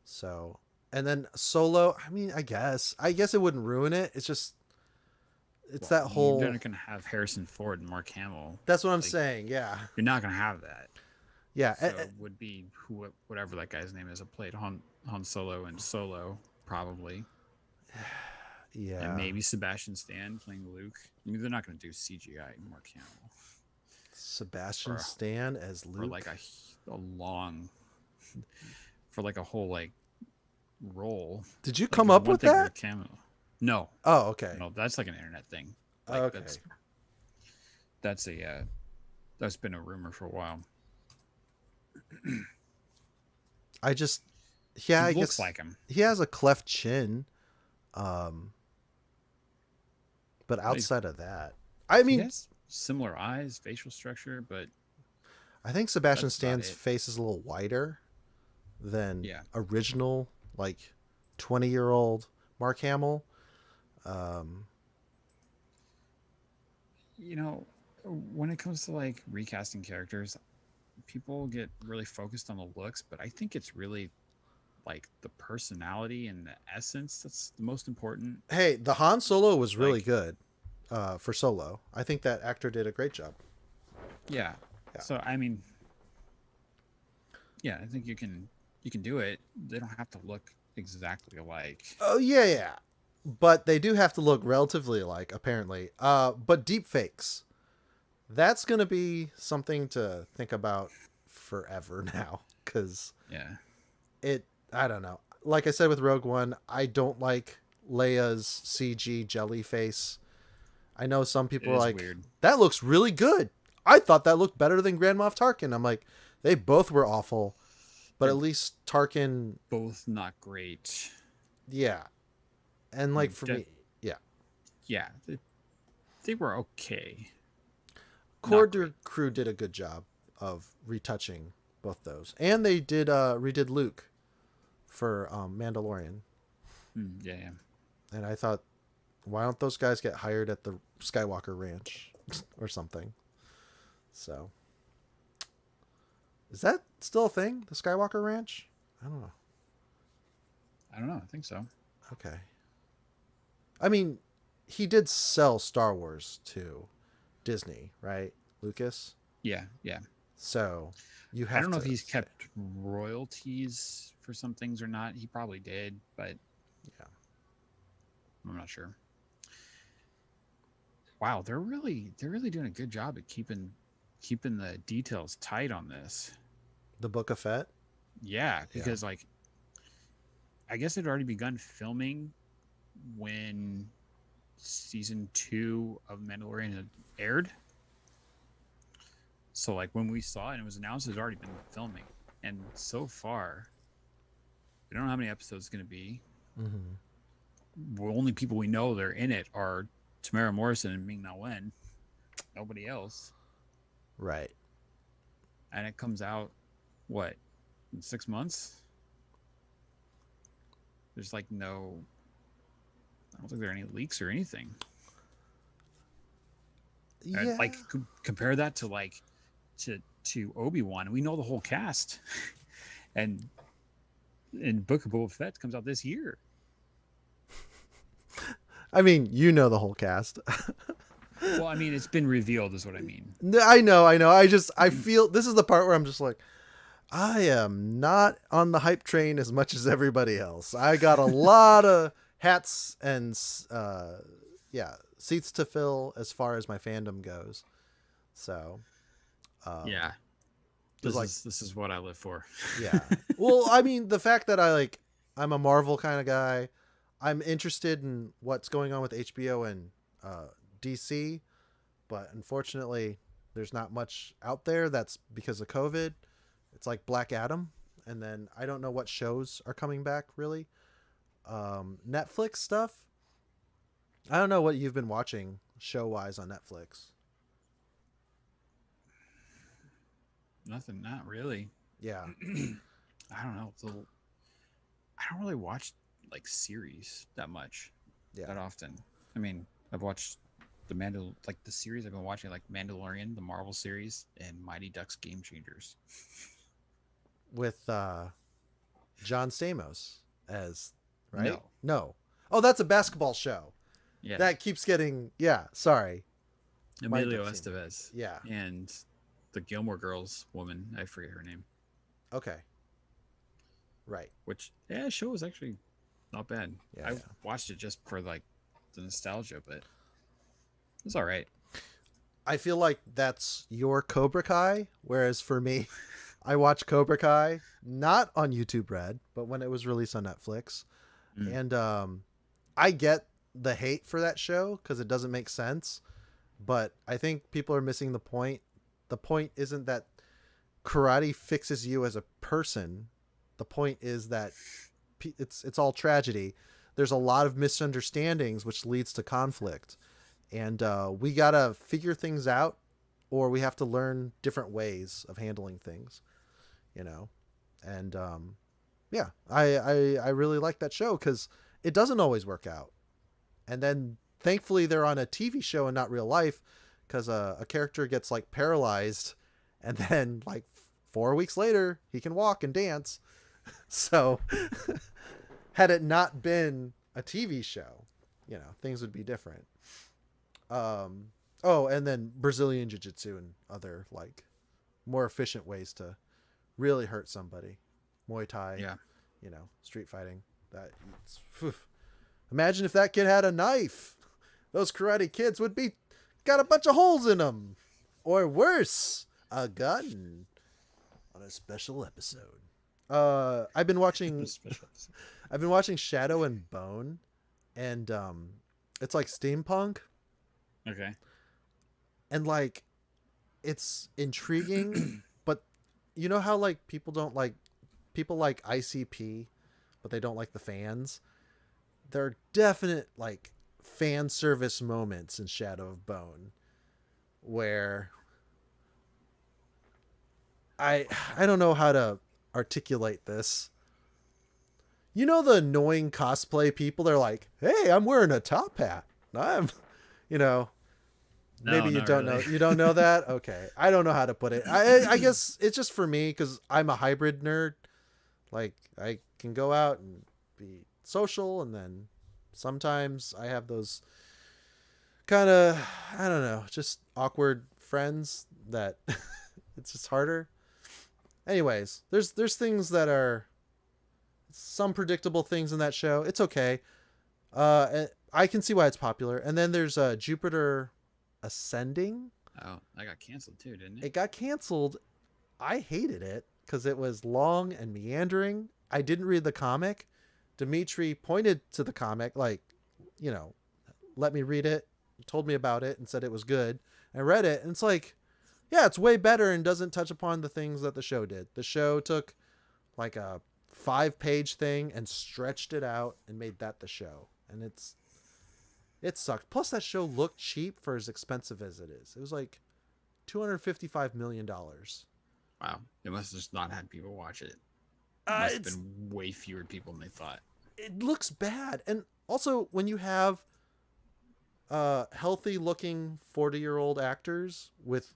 So, and then Solo, I mean, I guess it wouldn't ruin it. It's just, it's Well, that you're whole, not gonna have Harrison Ford and Mark Hamill. that's what I'm Like saying. Yeah. you're not gonna have that. Yeah. So it would be whatever that guy's name is. That played Han Solo and Solo probably, and Yeah. maybe Sebastian Stan playing Luke. I mean, they're not gonna do CGI Mark Hamill Sebastian for Stan as for Luke. like a long for like a whole like role. Did you Like come it's up one with thing for a that? cameo. No, Oh, okay. no, that's like an internet thing. Like Okay. that's a that's been a rumor for a while. I just, He yeah, I looks guess like him. he has a cleft chin. Um, but He's, outside of that, I he mean, has similar eyes, facial structure, but I think Sebastian that's about Stan's it. face is a little wider than Yeah. original, like 20-year-old Mark Hamill. Um, You know, when it comes to like recasting characters, people get really focused on the looks, but I think it's really like the personality and the essence that's the most important. hey, the Han Solo was really Like, good for Solo. I think that actor did a great job. yeah. Yeah. So I mean, yeah, I think you can do it. They don't have to look exactly alike. Oh yeah, yeah. But they do have to look relatively alike, apparently. But deep fakes. That's gonna be something to think about forever now. Cause Yeah. I don't know. Like I said with Rogue One, I don't like Leia's CG jelly face. I know some It people are is like, weird. that looks really good. I thought that looked better than Grand Moff Tarkin. I'm like, they both were awful, but They're at least Tarkin, both not great. yeah. And I like mean, for me, yeah. yeah, they were okay. Core Not great. Crew did a good job of retouching both those, and they did redid Luke for Mandalorian, Yeah, yeah. and I thought, why don't those guys get hired at the Skywalker Ranch or something? So, is that still a thing? The Skywalker Ranch? I don't know. I don't know. I think so. Okay. I mean, he did sell Star Wars to Disney, right? Lucas. Yeah, yeah. So you I have don't know to if he's say, kept royalties for some things or not. He probably did, but yeah. I'm not sure. Wow, they're really doing a good job at keeping the details tight on this. The Book of Fett. Yeah, Yeah. because like I guess it had already begun filming when season 2 of Mandalorian had aired. So like when we saw it and it was announced, it had already been filming. And so far, we don't know how many episodes it's going to be. Mm-hmm. The only people we know that are in it are Tamara Morrison and Ming Na Wen. Nobody else. Right. And it comes out, what, in 6 months? There's like no, I don't think there are any leaks or anything. Yeah. Like compare that to like to Obi-Wan. We know the whole cast, and Book of Boba Fett comes out this year. I mean, you know the whole cast. Well, I mean, it's been revealed, is what I mean. I know. I feel this is the part where I'm just like, I am not on the hype train as much as everybody else. I got a lot of hats and seats to fill as far as my fandom goes. So, Yeah, this is what I live for. yeah. Well, I mean, the fact that I'm a Marvel kind of guy. I'm interested in what's going on with HBO and DC, but unfortunately, there's not much out there. That's because of COVID. It's like Black Adam, and then I don't know what shows are coming back really. Netflix stuff. I don't know what you've been watching show wise on Netflix. Nothing, not really. Yeah. I don't know. I don't really watch like series that much, Yeah. that often. I mean, I've watched like the series I've been watching, like Mandalorian, the Marvel series, and Mighty Ducks Game Changers. With John Stamos as, right? No, No. Oh, that's a basketball show. yeah, That keeps getting, yeah, sorry. Mighty Emilio Ducks team. Estevez, Yeah. and the Gilmore Girls woman. I forget her name. Okay. Right. Which yeah, show was actually not bad. Yeah, I yeah. watched it just for like the nostalgia, but it's all right. I feel like that's your Cobra Kai, whereas for me, I watched Cobra Kai not on YouTube Red, but when it was released on Netflix. Mm. And I get the hate for that show because it doesn't make sense, but I think people are missing the point. The point isn't that karate fixes you as a person. The point is that it's all tragedy. There's a lot of misunderstandings, which leads to conflict, and we gotta figure things out, or we have to learn different ways of handling things. You know, and yeah, I really like that show because it doesn't always work out, and then thankfully they're on a TV show and not real life because a character gets like paralyzed, and then like 4 weeks later he can walk and dance. So had it not been a TV show, things would be different. Oh, and then Brazilian jiu-jitsu and other like more efficient ways to really hurt somebody. Muay Thai, Yeah, street fighting. Imagine if that kid had a knife. Those karate kids would be got a bunch of holes in them, or worse, a gun. On a special episode. I've been watching. special episode. I've been watching Shadow and Bone, and it's like steampunk, Okay. and like it's intriguing, but you know how like people like ICP, but they don't like the fans. There are definite like fan service moments in Shadow of Bone where I don't know how to articulate this. You know the annoying cosplay people? They're like, "Hey, I'm wearing a top hat. I'm, you know, No, maybe you not don't really. know. You don't know that? Okay, I don't know how to put it. I guess it's just for me because I'm a hybrid nerd. Like I can go out and be social, and then sometimes I have those kind of, I don't know, just awkward friends that it's just harder. Anyways, there's things that are some predictable things in that show. It's okay. I can see why it's popular. And then there's Jupiter Ascending. Oh, that got canceled too, didn't it? It got canceled. I hated it because it was long and meandering. I didn't read the comic. Dimitri pointed to the comic, like, let me read it, told me about it, and said it was good. I read it, and it's like, yeah, it's way better and doesn't touch upon the things that the show did. The show took like a 5-page thing and stretched it out and made that the show. And it sucked. Plus that show looked cheap for as expensive as it is. It was like $255 million. Wow. It must have just not had people watch it. Must have It's been way fewer people than they thought. it looks bad. And also when you have healthy looking 40-year-old actors with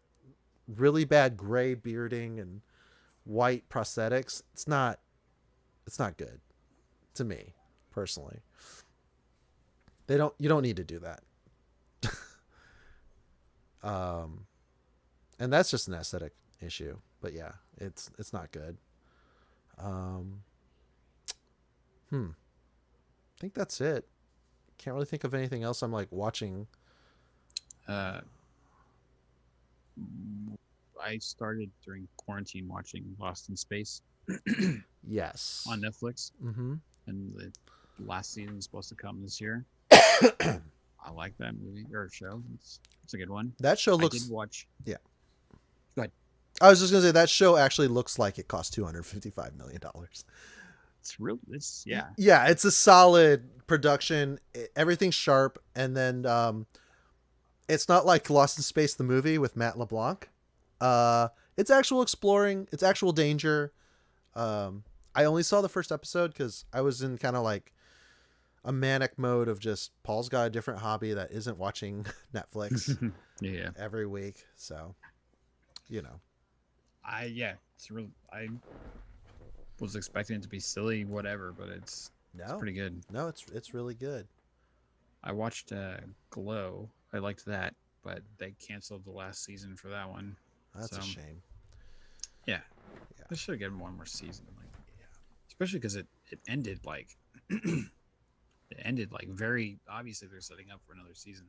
really bad gray bearding and white prosthetics, it's not good to me personally. You don't need to do that. And that's just an aesthetic issue, but yeah, it's not good. I think that's it. Can't really think of anything else I'm like watching. Uh, I started during quarantine watching Lost in Space Yes. on Netflix, Mm-hmm. and the last season is supposed to come this year. I like that movie or show. It's a good one. That show I looks. did watch. Yeah. Go ahead. I was just gonna say that show actually looks like it cost $255 million. It's real. It's yeah. Yeah, it's a solid production. Everything's sharp, and then it's not like Lost in Space the movie with Matt LeBlanc. It's actual exploring. It's actual danger. I only saw the first episode because I was in kind of like a manic mode of just Paul's got a different hobby that isn't watching Netflix Yeah. every week. So, you know. It's real. I was expecting it to be silly, whatever, but it's No. pretty good. No, it's really good. I watched Glow. I liked that, but they canceled the last season for that one. That's So a shame. yeah, Yeah. they should have given one more season, like Yeah. especially because it ended like it ended like very obviously they're setting up for another season.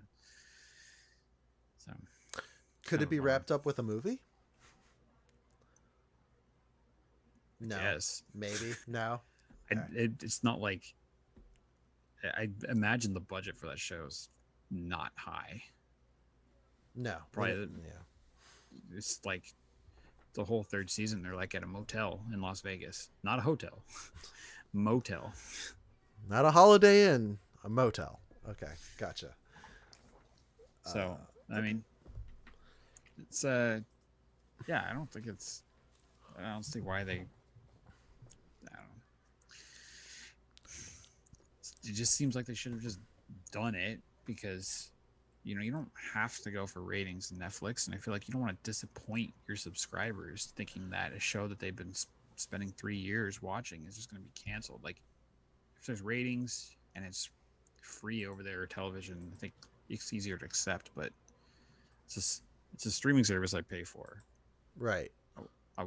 So Could kind it of a be bummer. wrapped up with a movie? No. Yes, Maybe. No. Okay. it's not like I imagine the budget for that show's not high. No. Probably Yeah. it's like the whole third season they're like at a motel in Las Vegas, not a hotel, motel. Not a Holiday Inn, a motel. Okay, gotcha. So I Okay. mean, it's yeah, I don't see why they. I don't know. It just seems like they should have just done it because you don't have to go for ratings in Netflix, and I feel like you don't want to disappoint your subscribers thinking that a show that they've been spending 3 years watching is just going to be canceled. Like if there's ratings and it's free over there or television, I think it's easier to accept. But it's a streaming service I pay for. Right. I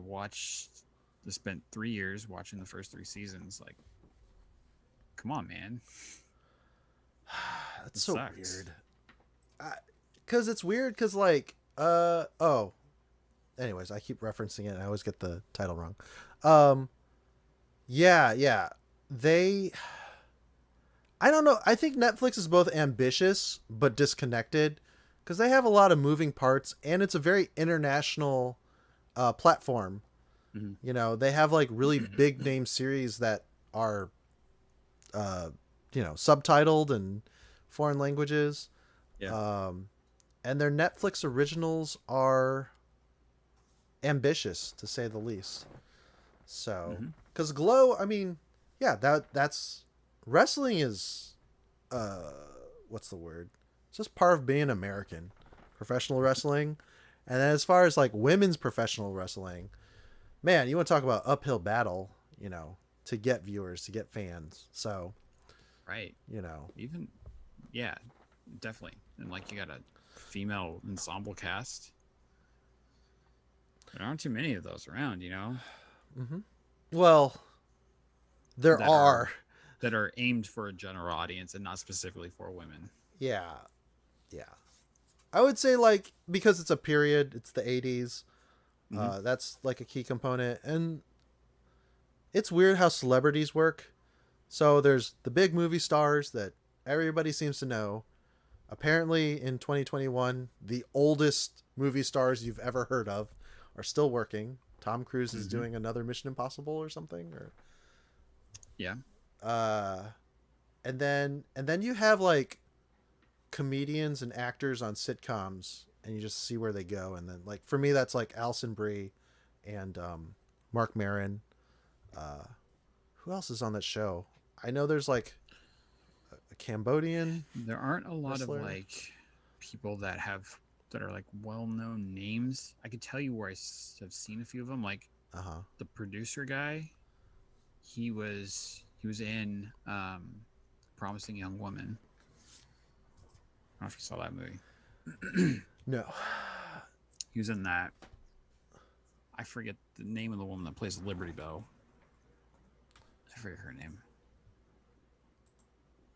spent 3 years watching the first 3 seasons. Like, come on, man. That's It so sucks. weird. Because it's weird because, like, oh. Anyways, I keep referencing it and I always get the title wrong. Yeah. They. I don't know. I think Netflix is both ambitious but disconnected because they have a lot of moving parts and it's a very international platform. Mm-hmm. You know, they have like really big name series that are, uh, subtitled in foreign languages. Yeah. And their Netflix originals are ambitious to say the least. So, Mm-hmm. because Glow, I mean, yeah, that's wrestling is, uh, what's the word? It's just part of being American, professional wrestling. And then as far as like women's professional wrestling, man, you want to talk about uphill battle, to get viewers, to get fans. So, Right. you know, Even, yeah, definitely. And like you got a female ensemble cast. There aren't too many of those around, hmm well, there that are, that are aimed for a general audience and not specifically for women. yeah, yeah. I would say like because it's a period, it's the 80s. Mm-hmm. That's like a key component, and it's weird how celebrities work. So there's the big movie stars that everybody seems to know. Apparently, in 2021, the oldest movie stars you've ever heard of are still working. Tom Cruise is Mm-hmm. doing another Mission Impossible or something, or Yeah. uh, and then you have like comedians and actors on sitcoms, and you just see where they go. And then like for me, that's like Alison Brie and Mark Maron. Uh, who else is on that show? I know there's like a Cambodian There aren't a lot of wrestler. like people that are like well-known names. I could tell you where have seen a few of them. Like Uh huh. the producer guy, he was in Promising Young Woman. I don't know if you saw that movie. No. He was in that. I forget the name of the woman that plays Liberty Bell. I forget her name.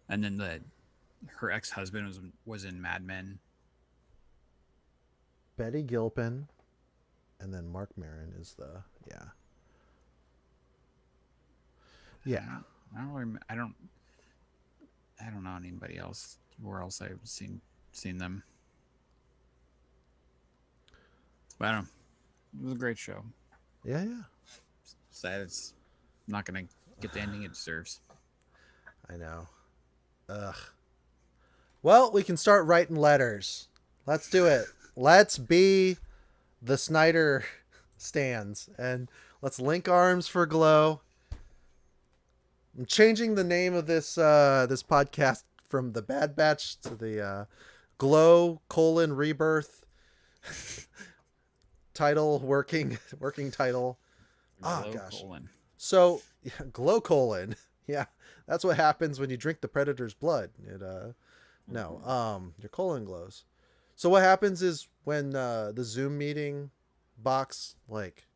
And then her ex-husband was in Mad Men. Betty Gilpin, and then Mark Maron is the yeah. Yeah. I don't know anybody else where else I've seen them. But I don't know. It was a great show. Yeah. Yeah. Sad it's not gonna get the ending it deserves. I know. Ugh. Well, we can start writing letters. Let's do it. Let's be the Snyder stands and let's link arms for Glow. I'm changing the name of this podcast from the Bad Batch to the Glow colon Rebirth title working title. Oh Glow gosh. colon. So yeah, glow colon. Yeah, that's what happens when you drink the predator's blood. It no, your colon glows. So what happens is when the Zoom meeting box like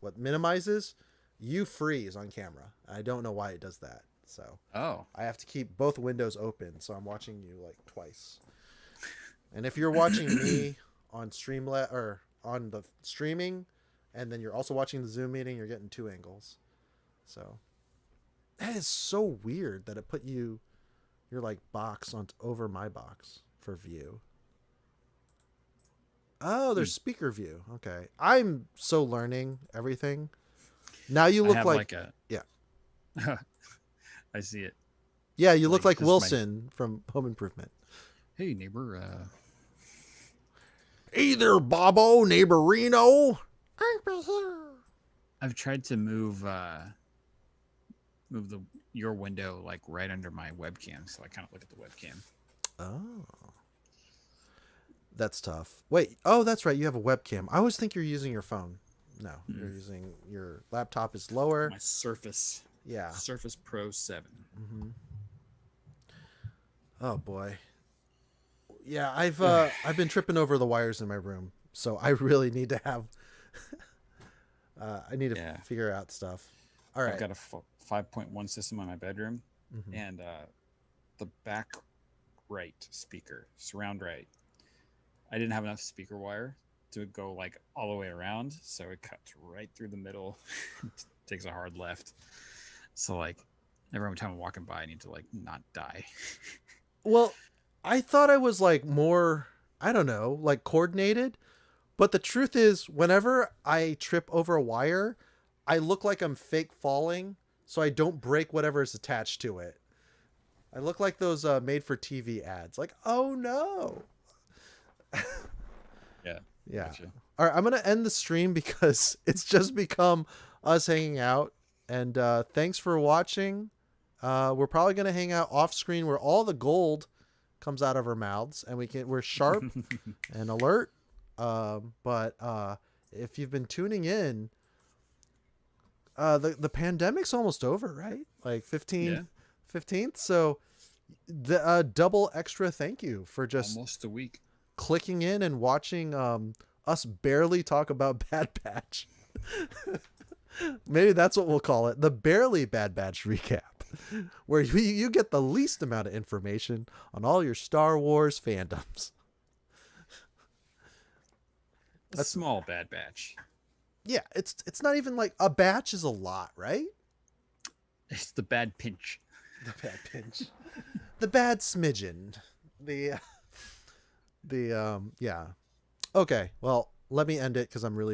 what minimizes, you freeze on camera. I don't know why it does that. So Oh. I have to keep both windows open, so I'm watching you like twice. And if you're watching me on Streamlet or on the streaming, and then you're also watching the Zoom meeting, you're getting two angles. So that is so weird that it put your like box on over my box for view. Oh, there's speaker view. Okay, I'm so learning everything. Now you I look have like a. yeah, I see it. yeah, you look Like like this might. Wilson from Home Improvement. Hey neighbor. Hey there, Bobo, neighborino. I've tried to move the your window like right under my webcam, so I kind of look at the webcam. Oh, that's tough. Wait, oh, that's right. You have a webcam. I always think you're using your phone. No, you're using your laptop is lower. My Surface. Yeah. Surface Pro 7. Mm-hmm. Oh boy. Yeah, I've been tripping over the wires in my room, so I really need to have. I need to figure out stuff. All right. I've got a 5.1 system on my bedroom, and the back right speaker, surround right. I didn't have enough speaker wire to go like all the way around, so it cuts right through the middle, takes a hard left. So like every time I'm walking by, I need to like not die. Well, I thought I was like more, I don't know, like coordinated. But the truth is, whenever I trip over a wire, I look like I'm fake falling, so I don't break whatever is attached to it. I look like those made for TV ads. Like, oh no. Yeah. Yeah. Gotcha. All right, I'm going to end the stream because it's just become us hanging out. And thanks for watching. We're probably going to hang out off screen where all the gold comes out of our mouths and we're sharp and alert. But if you've been tuning in, the pandemic's almost over, right? Like 15th. So the double extra thank you for just almost a week clicking in and watching us barely talk about Bad Batch. Maybe that's what we'll call it, the barely Bad Batch recap, where you get the least amount of information on all your Star Wars fandoms. A small Bad Batch. Yeah, it's not even like a batch is a lot, right? It's the bad pinch. The bad pinch. The bad smidgen. Yeah. Okay, well, let me end it because I'm really